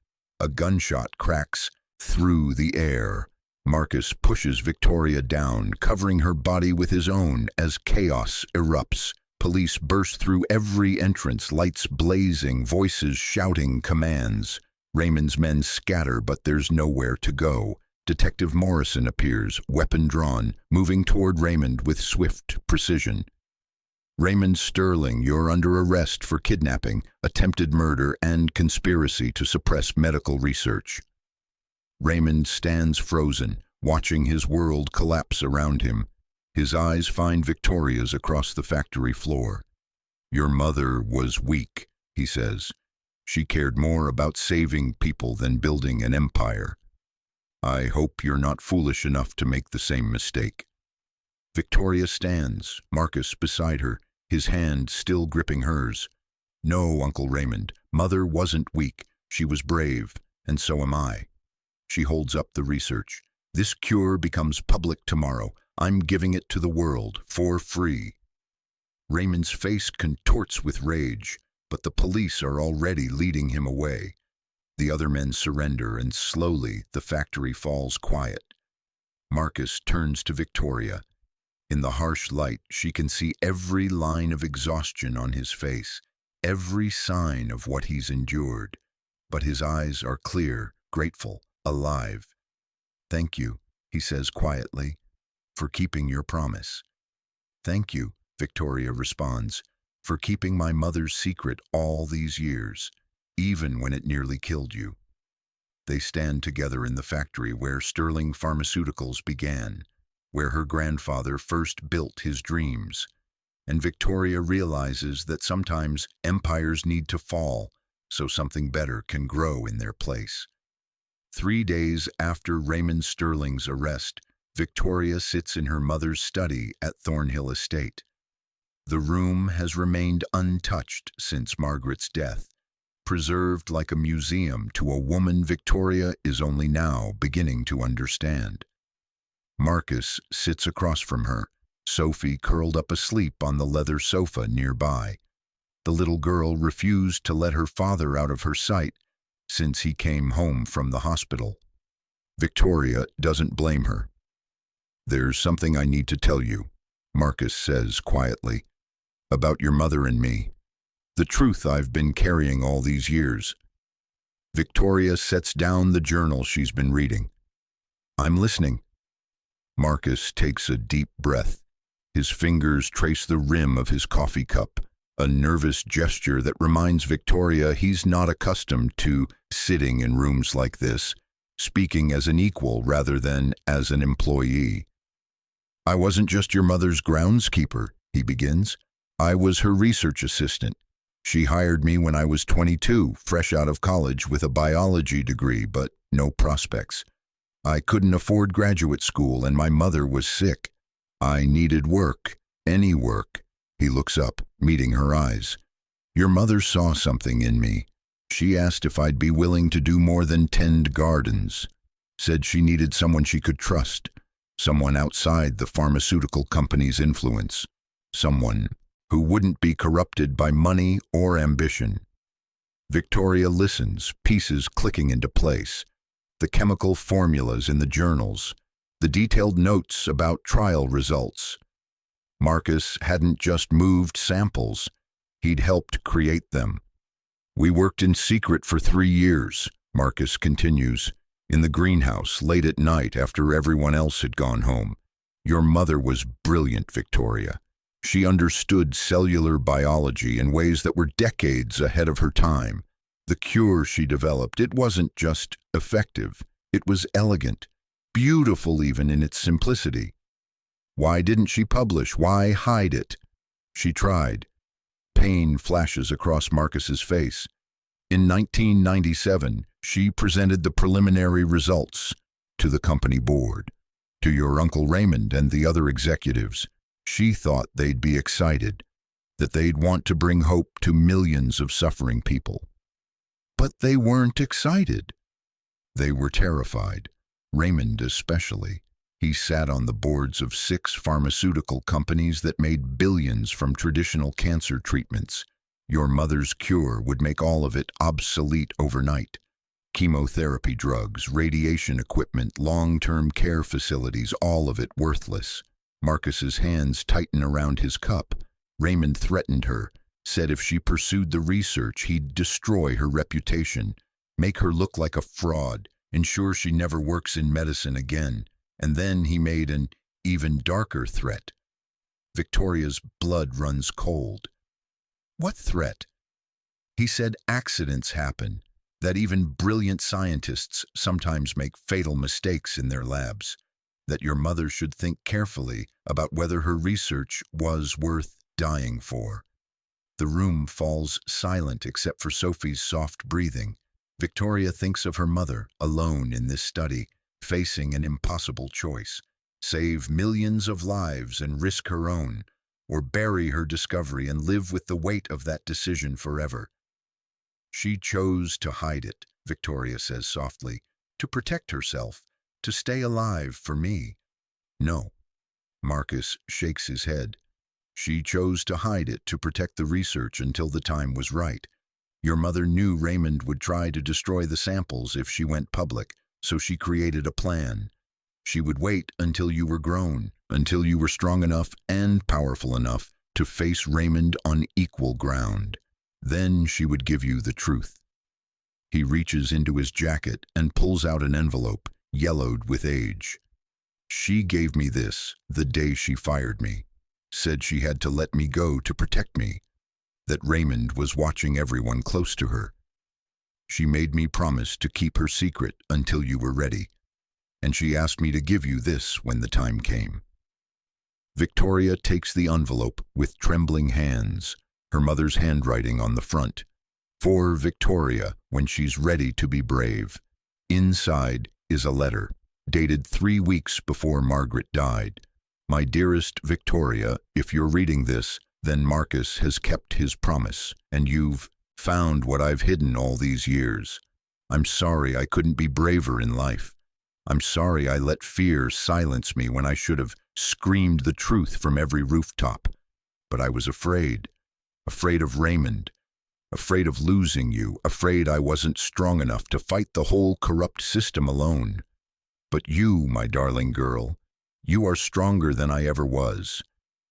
A gunshot cracks through the air. Marcus pushes Victoria down, covering her body with his own as chaos erupts. Police burst through every entrance, lights blazing, voices shouting commands. Raymond's men scatter, but there's nowhere to go. Detective Morrison appears, weapon drawn, moving toward Raymond with swift precision. Raymond Sterling, you're under arrest for kidnapping, attempted murder, and conspiracy to suppress medical research. Raymond stands frozen, watching his world collapse around him. His eyes find Victoria's across the factory floor. Your mother was weak, he says. She cared more about saving people than building an empire. I hope you're not foolish enough to make the same mistake. Victoria stands, Marcus beside her, his hand still gripping hers. No, Uncle Raymond, Mother wasn't weak. She was brave, and so am I. She holds up the research. This cure becomes public tomorrow. I'm giving it to the world, for free. Raymond's face contorts with rage, but the police are already leading him away. The other men surrender, and slowly the factory falls quiet. Marcus turns to Victoria. In the harsh light, she can see every line of exhaustion on his face, every sign of what he's endured. But his eyes are clear, grateful, alive. Thank you, he says quietly, for keeping your promise. Thank you, Victoria responds, for keeping my mother's secret all these years, even when it nearly killed you. They stand together in the factory where Sterling Pharmaceuticals began, where her grandfather first built his dreams. And Victoria realizes that sometimes empires need to fall so something better can grow in their place. 3 days after Raymond Sterling's arrest, Victoria sits in her mother's study at Thornhill Estate. The room has remained untouched since Margaret's death, preserved like a museum to a woman Victoria is only now beginning to understand. Marcus sits across from her, Sophie curled up asleep on the leather sofa nearby. The little girl refused to let her father out of her sight since he came home from the hospital. Victoria doesn't blame her. "There's something I need to tell you," Marcus says quietly, "about your mother and me. The truth I've been carrying all these years." Victoria sets down the journal she's been reading. "I'm listening." Marcus takes a deep breath. His fingers trace the rim of his coffee cup, a nervous gesture that reminds Victoria he's not accustomed to sitting in rooms like this, speaking as an equal rather than as an employee. "I wasn't just your mother's groundskeeper," he begins. "I was her research assistant. She hired me when I was 22, fresh out of college with a biology degree, but no prospects. I couldn't afford graduate school, and my mother was sick. I needed work, any work." He looks up, meeting her eyes. "Your mother saw something in me. She asked if I'd be willing to do more than tend gardens. Said she needed someone she could trust, someone outside the pharmaceutical company's influence, someone who wouldn't be corrupted by money or ambition." Victoria listens, pieces clicking into place. The chemical formulas in the journals, the detailed notes about trial results. Marcus hadn't just moved samples, he'd helped create them. "We worked in secret for 3 years, Marcus continues, in the greenhouse late at night after everyone else had gone home. Your mother was brilliant, Victoria. She understood cellular biology in ways that were decades ahead of her time. The cure she developed, it wasn't just effective, it was elegant, beautiful even in its simplicity. Why didn't she publish? Why hide it? She tried." Pain flashes across Marcus's face. "In 1997, she presented the preliminary results to the company board, to your Uncle Raymond and the other executives. She thought they'd be excited, that they'd want to bring hope to millions of suffering people. But they weren't excited. They were terrified, Raymond especially. He sat on the boards of 6 pharmaceutical companies that made billions from traditional cancer treatments. Your mother's cure would make all of it obsolete overnight. Chemotherapy drugs, radiation equipment, long-term care facilities, all of it worthless." Marcus's hands tighten around his cup. Raymond threatened her, said if she pursued the research, he'd destroy her reputation, make her look like a fraud, ensure she never works in medicine again. And then he made an even darker threat. Victoria's blood runs cold. "What threat?" "He said accidents happen, that even brilliant scientists sometimes make fatal mistakes in their labs, that your mother should think carefully about whether her research was worth dying for." The room falls silent except for Sophie's soft breathing. Victoria thinks of her mother, alone in this study, facing an impossible choice: save millions of lives and risk her own, or bury her discovery and live with the weight of that decision forever. "She chose to hide it," Victoria says softly, "to protect herself, to stay alive for me." "No." Marcus shakes his head. "She chose to hide it to protect the research until the time was right. Your mother knew Raymond would try to destroy the samples if she went public, so she created a plan. She would wait until you were grown, until you were strong enough and powerful enough to face Raymond on equal ground. Then she would give you the truth." He reaches into his jacket and pulls out an envelope, yellowed with age. "She gave me this the day she fired me. Said she had to let me go to protect me, that Raymond was watching everyone close to her. She made me promise to keep her secret until you were ready, and she asked me to give you this when the time came." Victoria takes the envelope with trembling hands, her mother's handwriting on the front. "For Victoria, when she's ready to be brave." Inside is a letter, dated 3 weeks before Margaret died. "My dearest Victoria, if you're reading this, then Marcus has kept his promise, and you've found what I've hidden all these years. I'm sorry I couldn't be braver in life. I'm sorry I let fear silence me when I should have screamed the truth from every rooftop. But I was afraid of Raymond, afraid of losing you, afraid I wasn't strong enough to fight the whole corrupt system alone. But you, my darling girl, You are stronger than I ever was.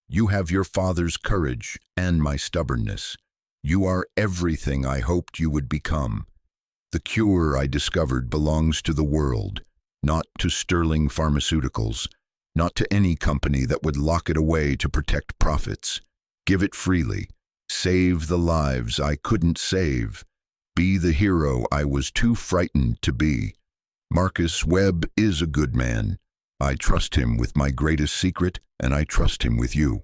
You have your father's courage and my stubbornness. You are everything I hoped you would become. The cure I discovered belongs to the world, not to Sterling Pharmaceuticals, not to any company that would lock it away to protect profits. Give it freely. Save the lives I couldn't save. Be the hero I was too frightened to be. Marcus Webb is a good man. I trust him with my greatest secret, and I trust him with you.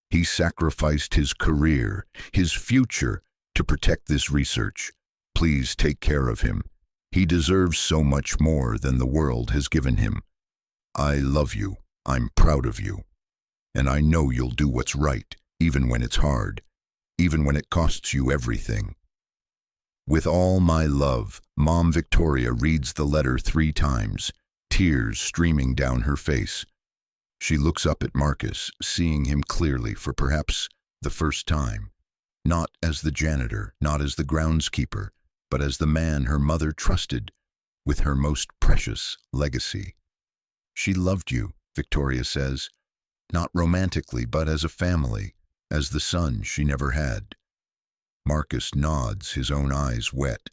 He sacrificed his career, his future, to protect this research. Please take care of him. He deserves so much more than the world has given him. I love you. I'm proud of you. And I know you'll do what's right, even when it's hard, even when it costs you everything. With all my love, Mom Victoria reads the letter 3 times, tears streaming down her face. She looks up at Marcus, seeing him clearly for perhaps the first time. Not as the janitor, not as the groundskeeper, but as the man her mother trusted with her most precious legacy. She loved you, Victoria says, not romantically, but as a family, as the son she never had. Marcus nods, his own eyes wet.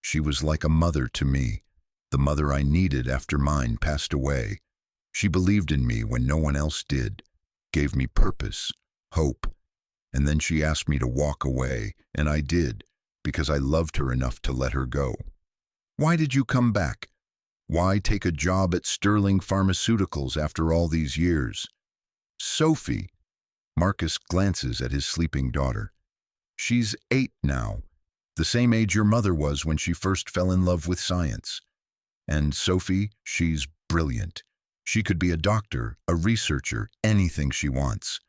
She was like a mother to me, the mother I needed after mine passed away. She believed in me when no one else did, gave me purpose, hope, and then she asked me to walk away, and I did, because I loved her enough to let her go. Why did you come back? Why take a job at Sterling Pharmaceuticals after all these years? Sophie. Marcus glances at his sleeping daughter. She's 8 now, the same age your mother was when she first fell in love with science. And Sophie, she's brilliant. She could be a doctor, a researcher, anything she wants.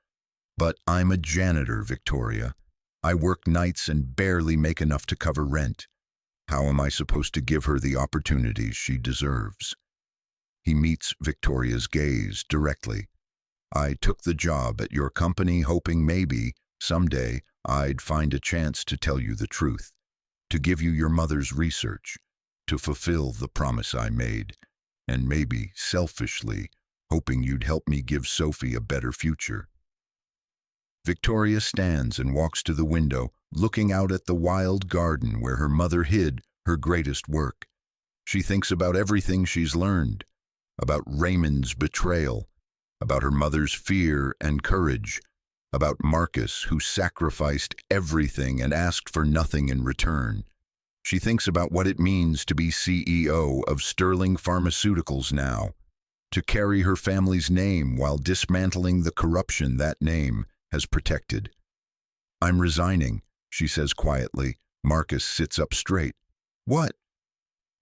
But I'm a janitor, Victoria. I work nights and barely make enough to cover rent. How am I supposed to give her the opportunities she deserves? He meets Victoria's gaze directly. I took the job at your company hoping maybe, someday, I'd find a chance to tell you the truth, to give you your mother's research, to fulfill the promise I made, and maybe, selfishly, hoping you'd help me give Sophie a better future. Victoria stands and walks to the window, looking out at the wild garden where her mother hid her greatest work. She thinks about everything she's learned, about Raymond's betrayal, about her mother's fear and courage, about Marcus, who sacrificed everything and asked for nothing in return. She thinks about what it means to be CEO of Sterling Pharmaceuticals now, to carry her family's name while dismantling the corruption that name has protected. I'm resigning, she says quietly. Marcus sits up straight. What?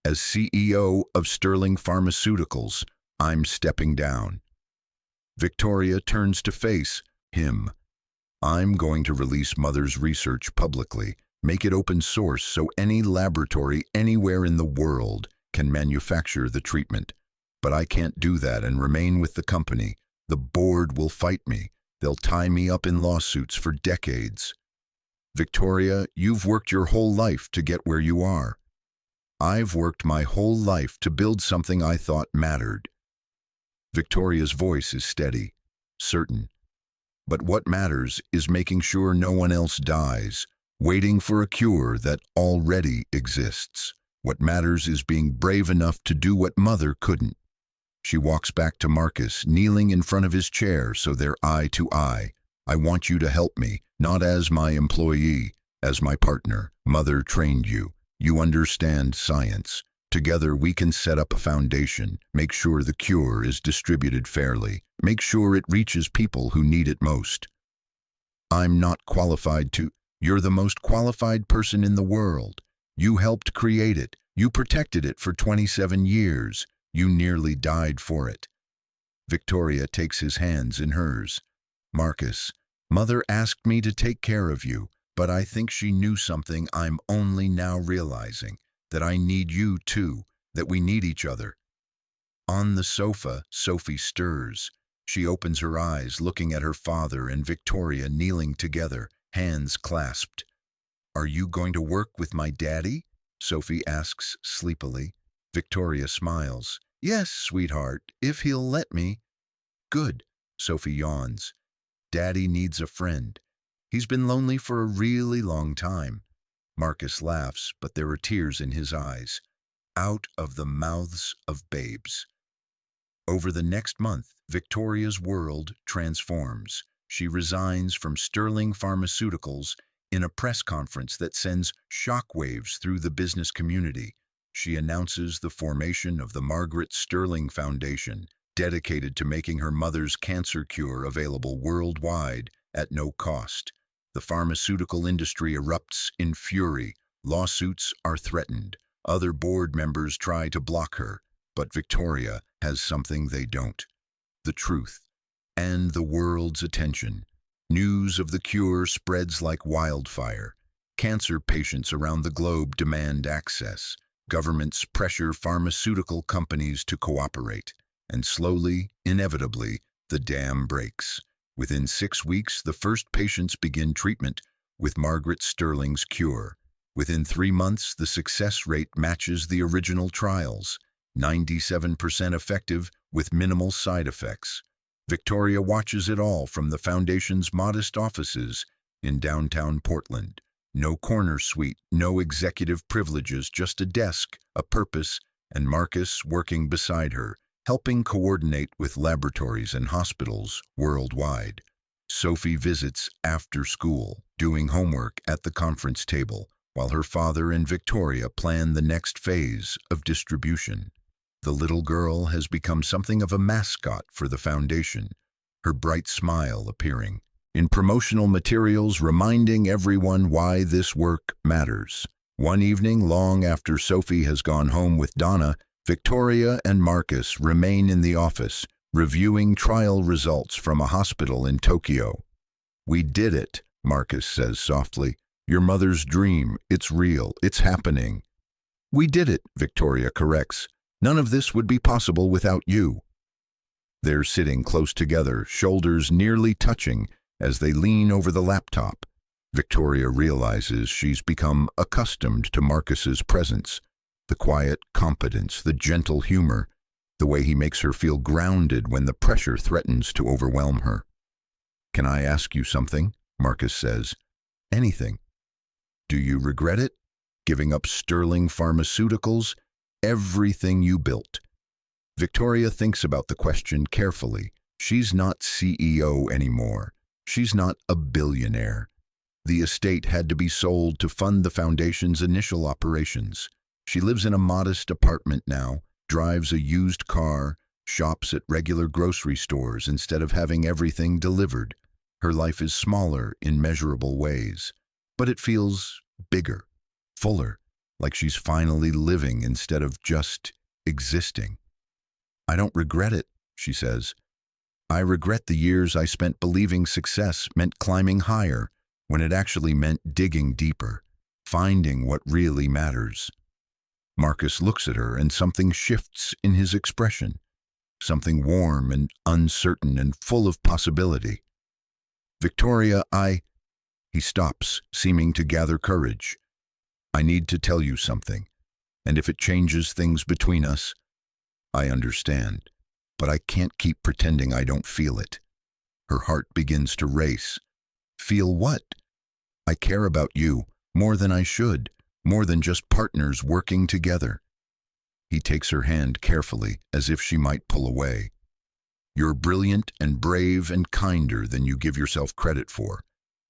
As CEO of Sterling Pharmaceuticals, I'm stepping down. Victoria turns to face him. I'm going to release Mother's research publicly, make it open source so any laboratory anywhere in the world can manufacture the treatment. But I can't do that and remain with the company. The board will fight me. They'll tie me up in lawsuits for decades. Victoria, you've worked your whole life to get where you are. I've worked my whole life to build something I thought mattered. Victoria's voice is steady, certain. But what matters is making sure no one else dies, waiting for a cure that already exists. What matters is being brave enough to do what Mother couldn't. She walks back to Marcus, kneeling in front of his chair so they're eye to eye. I want you to help me, not as my employee, as my partner. Mother trained you. You understand science. Together we can set up a foundation, make sure the cure is distributed fairly, make sure it reaches people who need it most. I'm not qualified to. You're the most qualified person in the world. You helped create it. You protected it for 27 years. You nearly died for it. Victoria takes his hands in hers. Marcus, Mother asked me to take care of you, but I think she knew something I'm only now realizing, that I need you too, that we need each other. On the sofa, Sophie stirs. She opens her eyes, looking at her father and Victoria kneeling together, hands clasped. Are you going to work with my daddy? Sophie asks sleepily. Victoria smiles. Yes, sweetheart, if he'll let me. Good, Sophie yawns. Daddy needs a friend. He's been lonely for a really long time. Marcus laughs, but there are tears in his eyes. Out of the mouths of babes. Over the next month, Victoria's world transforms. She resigns from Sterling Pharmaceuticals in a press conference that sends shockwaves through the business community. She announces the formation of the Margaret Sterling Foundation, dedicated to making her mother's cancer cure available worldwide at no cost. The pharmaceutical industry erupts in fury. Lawsuits are threatened. Other board members try to block her, but Victoria has something they don't: the truth and the world's attention. News of the cure spreads like wildfire. Cancer patients around the globe demand access. Governments pressure pharmaceutical companies to cooperate. And slowly, inevitably, the dam breaks. Within 6 weeks, the first patients begin treatment with Margaret Sterling's cure. Within 3 months, the success rate matches the original trials, 97% effective with minimal side effects. Victoria watches it all from the Foundation's modest offices in downtown Portland. No corner suite, no executive privileges, just a desk, a purpose, and Marcus working beside her, helping coordinate with laboratories and hospitals worldwide. Sophie visits after school, doing homework at the conference table, while her father and Victoria plan the next phase of distribution. The little girl has become something of a mascot for the foundation, her bright smile appearing in promotional materials reminding everyone why this work matters. One evening, long after Sophie has gone home with Donna, Victoria and Marcus remain in the office, reviewing trial results from a hospital in Tokyo. "We did it," Marcus says softly. "Your mother's dream, it's real, it's happening." "We did it," Victoria corrects. "None of this would be possible without you." They're sitting close together, shoulders nearly touching, as they lean over the laptop. Victoria realizes she's become accustomed to Marcus's presence. The quiet competence, the gentle humor, the way he makes her feel grounded when the pressure threatens to overwhelm her. "Can I ask you something?" Marcus says. "Anything." "Do you regret it? Giving up Sterling Pharmaceuticals? Everything you built?" Victoria thinks about the question carefully. She's not CEO anymore. She's not a billionaire. The estate had to be sold to fund the foundation's initial operations. She lives in a modest apartment now, drives a used car, shops at regular grocery stores instead of having everything delivered. Her life is smaller in measurable ways, but it feels bigger, fuller, like she's finally living instead of just existing. "I don't regret it," she says. "I regret the years I spent believing success meant climbing higher, when it actually meant digging deeper, finding what really matters." Marcus looks at her and something shifts in his expression, something warm and uncertain and full of possibility. "Victoria, He stops, seeming to gather courage. "I need to tell you something, and if it changes things between us, I understand, but I can't keep pretending I don't feel it." Her heart begins to race. "Feel what?" "I care about you, more than I should, more than just partners working together." He takes her hand carefully, as if she might pull away. "You're brilliant and brave and kinder than you give yourself credit for.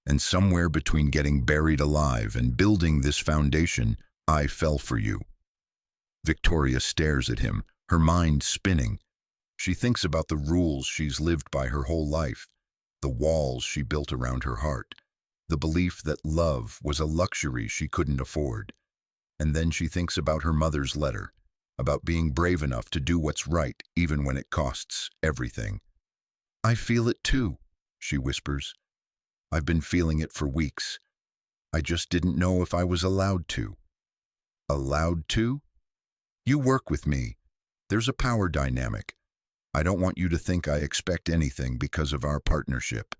And somewhere between getting buried alive and building this foundation, I fell for you." Victoria stares at him, her mind spinning. She thinks about the rules she's lived by her whole life, the walls she built around her heart, the belief that love was a luxury she couldn't afford. And then she thinks about her mother's letter, about being brave enough to do what's right even when it costs everything. "I feel it too," she whispers. "I've been feeling it for weeks. I just didn't know if I was allowed to." "Allowed to?" "You work with me. There's a power dynamic. I don't want you to think I expect anything because of our partnership."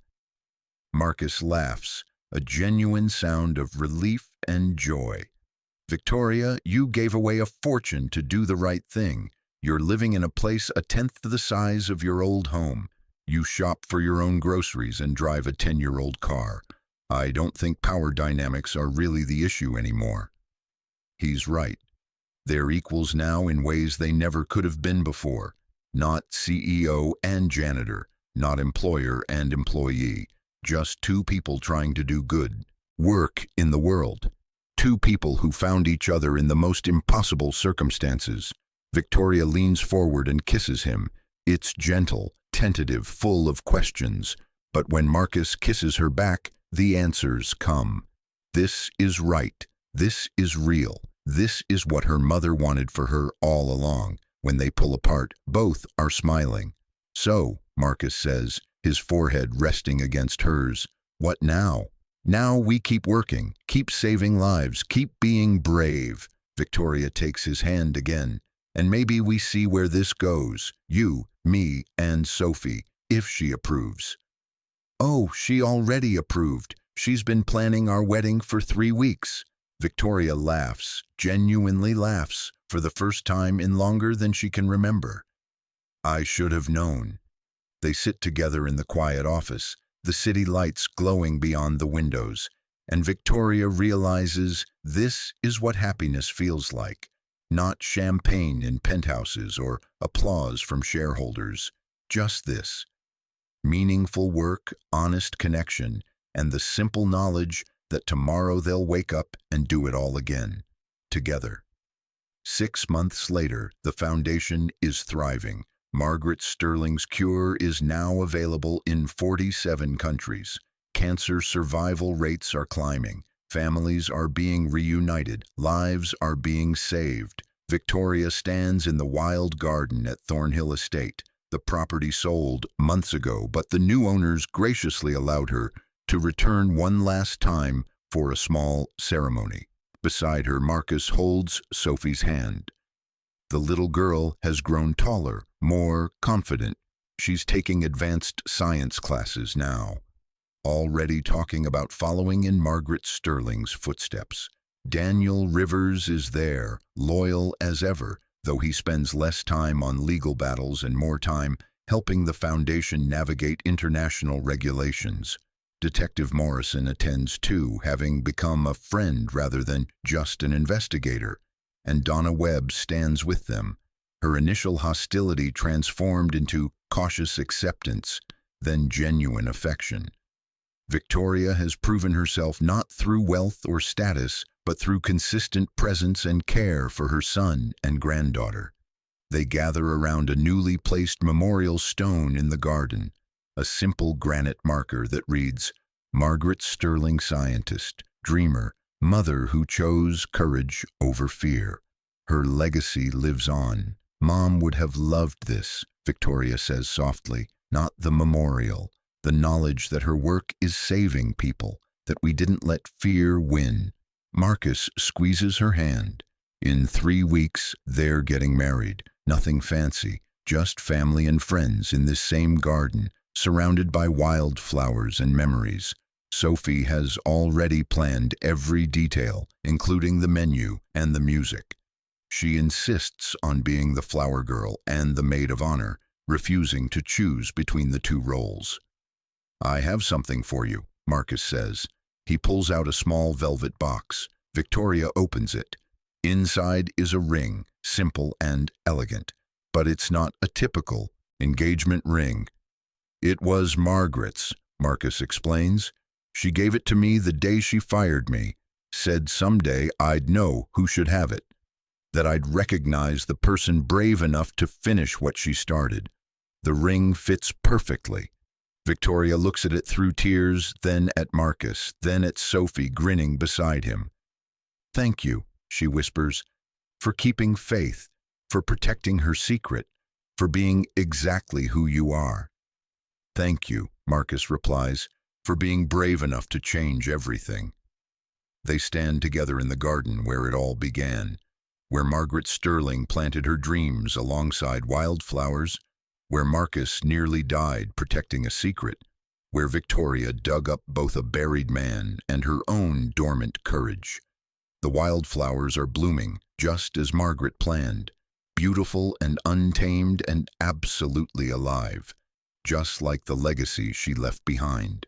Marcus laughs, a genuine sound of relief and joy. "Victoria, you gave away a fortune to do the right thing. You're living in a place a tenth the size of your old home. You shop for your own groceries and drive a 10-year-old car. I don't think power dynamics are really the issue anymore." He's right. They're equals now in ways they never could have been before. Not CEO and janitor, not employer and employee. Just two people trying to do good work in the world. Two people who found each other in the most impossible circumstances. Victoria leans forward and kisses him. It's gentle, tentative, full of questions. But when Marcus kisses her back, the answers come. This is right. This is real. This is what her mother wanted for her all along. When they pull apart, both are smiling. "So," Marcus says, his forehead resting against hers, "what now?" "Now we keep working, keep saving lives, keep being brave." Victoria takes his hand again. "And maybe we see where this goes. You, me, and Sophie, if she approves." "Oh, she already approved. She's been planning our wedding for 3 weeks." Victoria laughs, genuinely laughs, for the first time in longer than she can remember. "I should have known." They sit together in the quiet office, the city lights glowing beyond the windows, and Victoria realizes this is what happiness feels like. Not champagne in penthouses or applause from shareholders. Just this. Meaningful work, honest connection, and the simple knowledge that tomorrow they'll wake up and do it all again, together. 6 months later, the foundation is thriving. Margaret Sterling's cure is now available in 47 countries. Cancer survival rates are climbing. Families are being reunited. Lives are being saved. Victoria stands in the wild garden at Thornhill Estate. The property sold months ago, but the new owners graciously allowed her to return one last time for a small ceremony. Beside her, Marcus holds Sophie's hand. The little girl has grown taller, more confident. She's taking advanced science classes now, already talking about following in Margaret Sterling's footsteps. Daniel Rivers is there, loyal as ever, though he spends less time on legal battles and more time helping the foundation navigate international regulations. Detective Morrison attends too, having become a friend rather than just an investigator, and Donna Webb stands with them. Her initial hostility transformed into cautious acceptance, then genuine affection. Victoria has proven herself not through wealth or status, but through consistent presence and care for her son and granddaughter. They gather around a newly placed memorial stone in the garden, a simple granite marker that reads, "Margaret Sterling, scientist, dreamer, mother who chose courage over fear. Her legacy lives on." "Mom would have loved this," Victoria says softly, "not the memorial, the knowledge that her work is saving people, that we didn't let fear win." Marcus squeezes her hand. In 3 weeks, they're getting married. Nothing fancy, just family and friends in this same garden, surrounded by wildflowers and memories. Sophie has already planned every detail, including the menu and the music. She insists on being the flower girl and the maid of honor, refusing to choose between the two roles. "I have something for you," Marcus says. He pulls out a small velvet box. Victoria opens it. Inside is a ring, simple and elegant, but it's not a typical engagement ring. "It was Margaret's," Marcus explains. "She gave it to me the day she fired me, said someday I'd know who should have it, that I'd recognize the person brave enough to finish what she started. The ring fits perfectly." Victoria looks at it through tears, then at Marcus, then at Sophie grinning beside him. "Thank you," she whispers, "for keeping faith, for protecting her secret, for being exactly who you are." "Thank you," Marcus replies, "for being brave enough to change everything." They stand together in the garden where it all began, where Margaret Sterling planted her dreams alongside wildflowers, where Marcus nearly died protecting a secret, where Victoria dug up both a buried man and her own dormant courage. The wildflowers are blooming, just as Margaret planned, beautiful and untamed and absolutely alive. just like the legacy she left behind.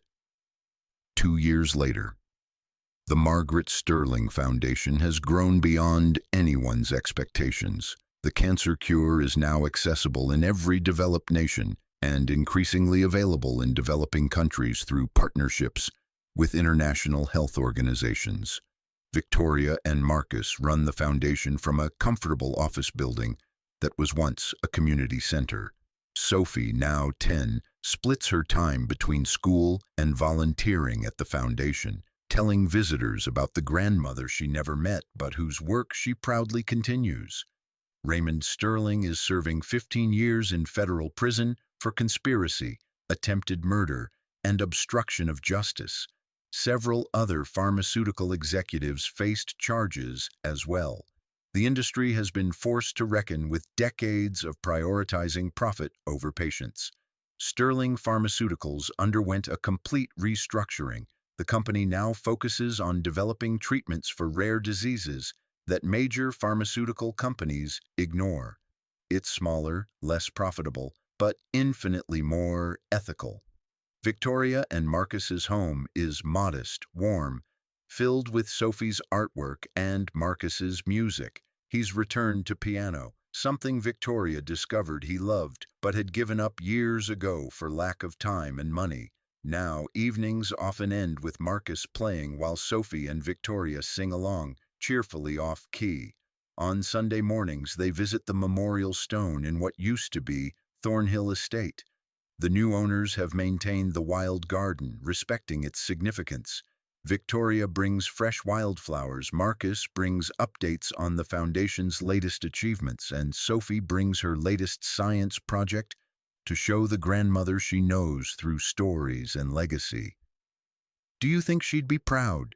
2 years later, the Margaret Sterling Foundation has grown beyond anyone's expectations. The cancer cure is now accessible in every developed nation and increasingly available in developing countries through partnerships with international health organizations. Victoria and Marcus run the foundation from a comfortable office building that was once a community center. Sophie, now 10, splits her time between school and volunteering at the foundation, telling visitors about the grandmother she never met but whose work she proudly continues. Raymond Sterling is serving 15 years in federal prison for conspiracy, attempted murder, and obstruction of justice. Several other pharmaceutical executives faced charges as well. The industry has been forced to reckon with decades of prioritizing profit over patients. Sterling Pharmaceuticals underwent a complete restructuring. The company now focuses on developing treatments for rare diseases that major pharmaceutical companies ignore. It's smaller, less profitable, but infinitely more ethical. Victoria and Marcus's home is modest, warm, filled with Sophie's artwork and Marcus's music. He's returned to piano, something Victoria discovered he loved but had given up years ago for lack of time and money. Now, evenings often end with Marcus playing while Sophie and Victoria sing along, cheerfully off-key. On Sunday mornings, they visit the memorial stone in what used to be Thornhill Estate. The new owners have maintained the wild garden, respecting its significance. Victoria brings fresh wildflowers, Marcus brings updates on the foundation's latest achievements, and Sophie brings her latest science project to show the grandmother she knows through stories and legacy. "Do you think she'd be proud?"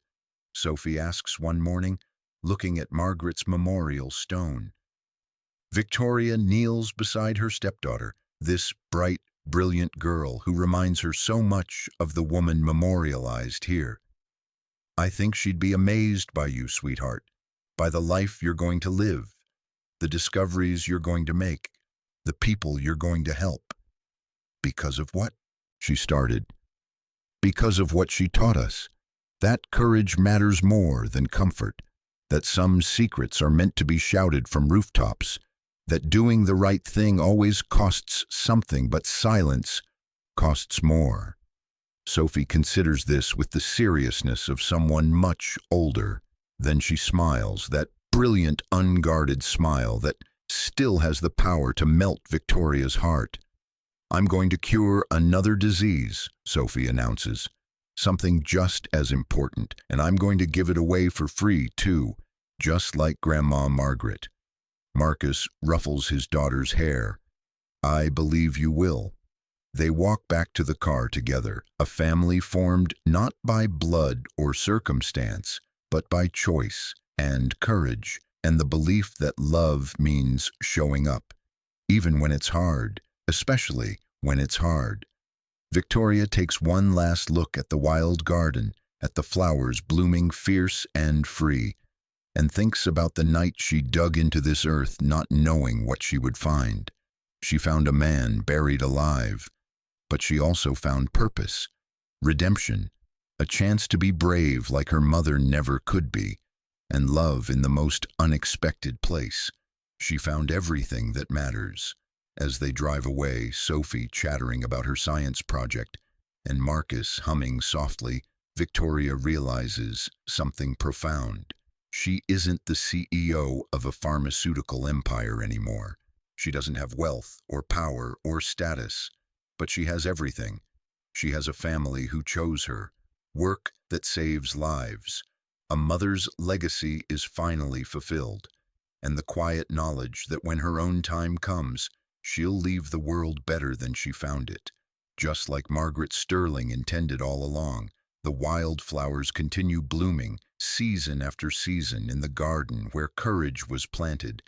Sophie asks one morning, looking at Margaret's memorial stone. Victoria kneels beside her stepdaughter, this bright, brilliant girl who reminds her so much of the woman memorialized here. "I think she'd be amazed by you, sweetheart, by the life you're going to live, the discoveries you're going to make, the people you're going to help." "Because of what?" she started. "Because of what she taught us. That courage matters more than comfort, that some secrets are meant to be shouted from rooftops, that doing the right thing always costs something, but silence costs more." Sophie considers this with the seriousness of someone much older. Then she smiles, that brilliant, unguarded smile that still has the power to melt Victoria's heart. "I'm going to cure another disease," Sophie announces. "Something just as important, and I'm going to give it away for free, too, just like Grandma Margaret." Marcus ruffles his daughter's hair. "I believe you will." They walk back to the car together, a family formed not by blood or circumstance, but by choice and courage, and the belief that love means showing up, even when it's hard, especially when it's hard. Victoria takes one last look at the wild garden, at the flowers blooming fierce and free, and thinks about the night she dug into this earth not knowing what she would find. She found a man buried alive, but she also found purpose, redemption, a chance to be brave like her mother never could be, and love in the most unexpected place. She found everything that matters. As they drive away, Sophie chattering about her science project, and Marcus humming softly, Victoria realizes something profound. She isn't the CEO of a pharmaceutical empire anymore. She doesn't have wealth or power or status, but she has everything. She has a family who chose her, work that saves lives. A mother's legacy is finally fulfilled, and the quiet knowledge that when her own time comes, she'll leave the world better than she found it. Just like Margaret Sterling intended all along, the wildflowers continue blooming season after season in the garden where courage was planted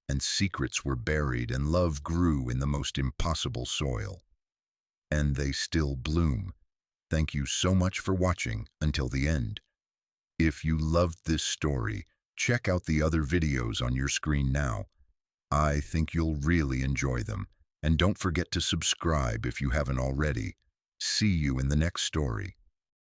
and secrets were buried and love grew in the most impossible soil. And they still bloom. Thank you so much for watching until the end. If you loved this story, check out the other videos on your screen now. I think you'll really enjoy them. And don't forget to subscribe if you haven't already. See you in the next story.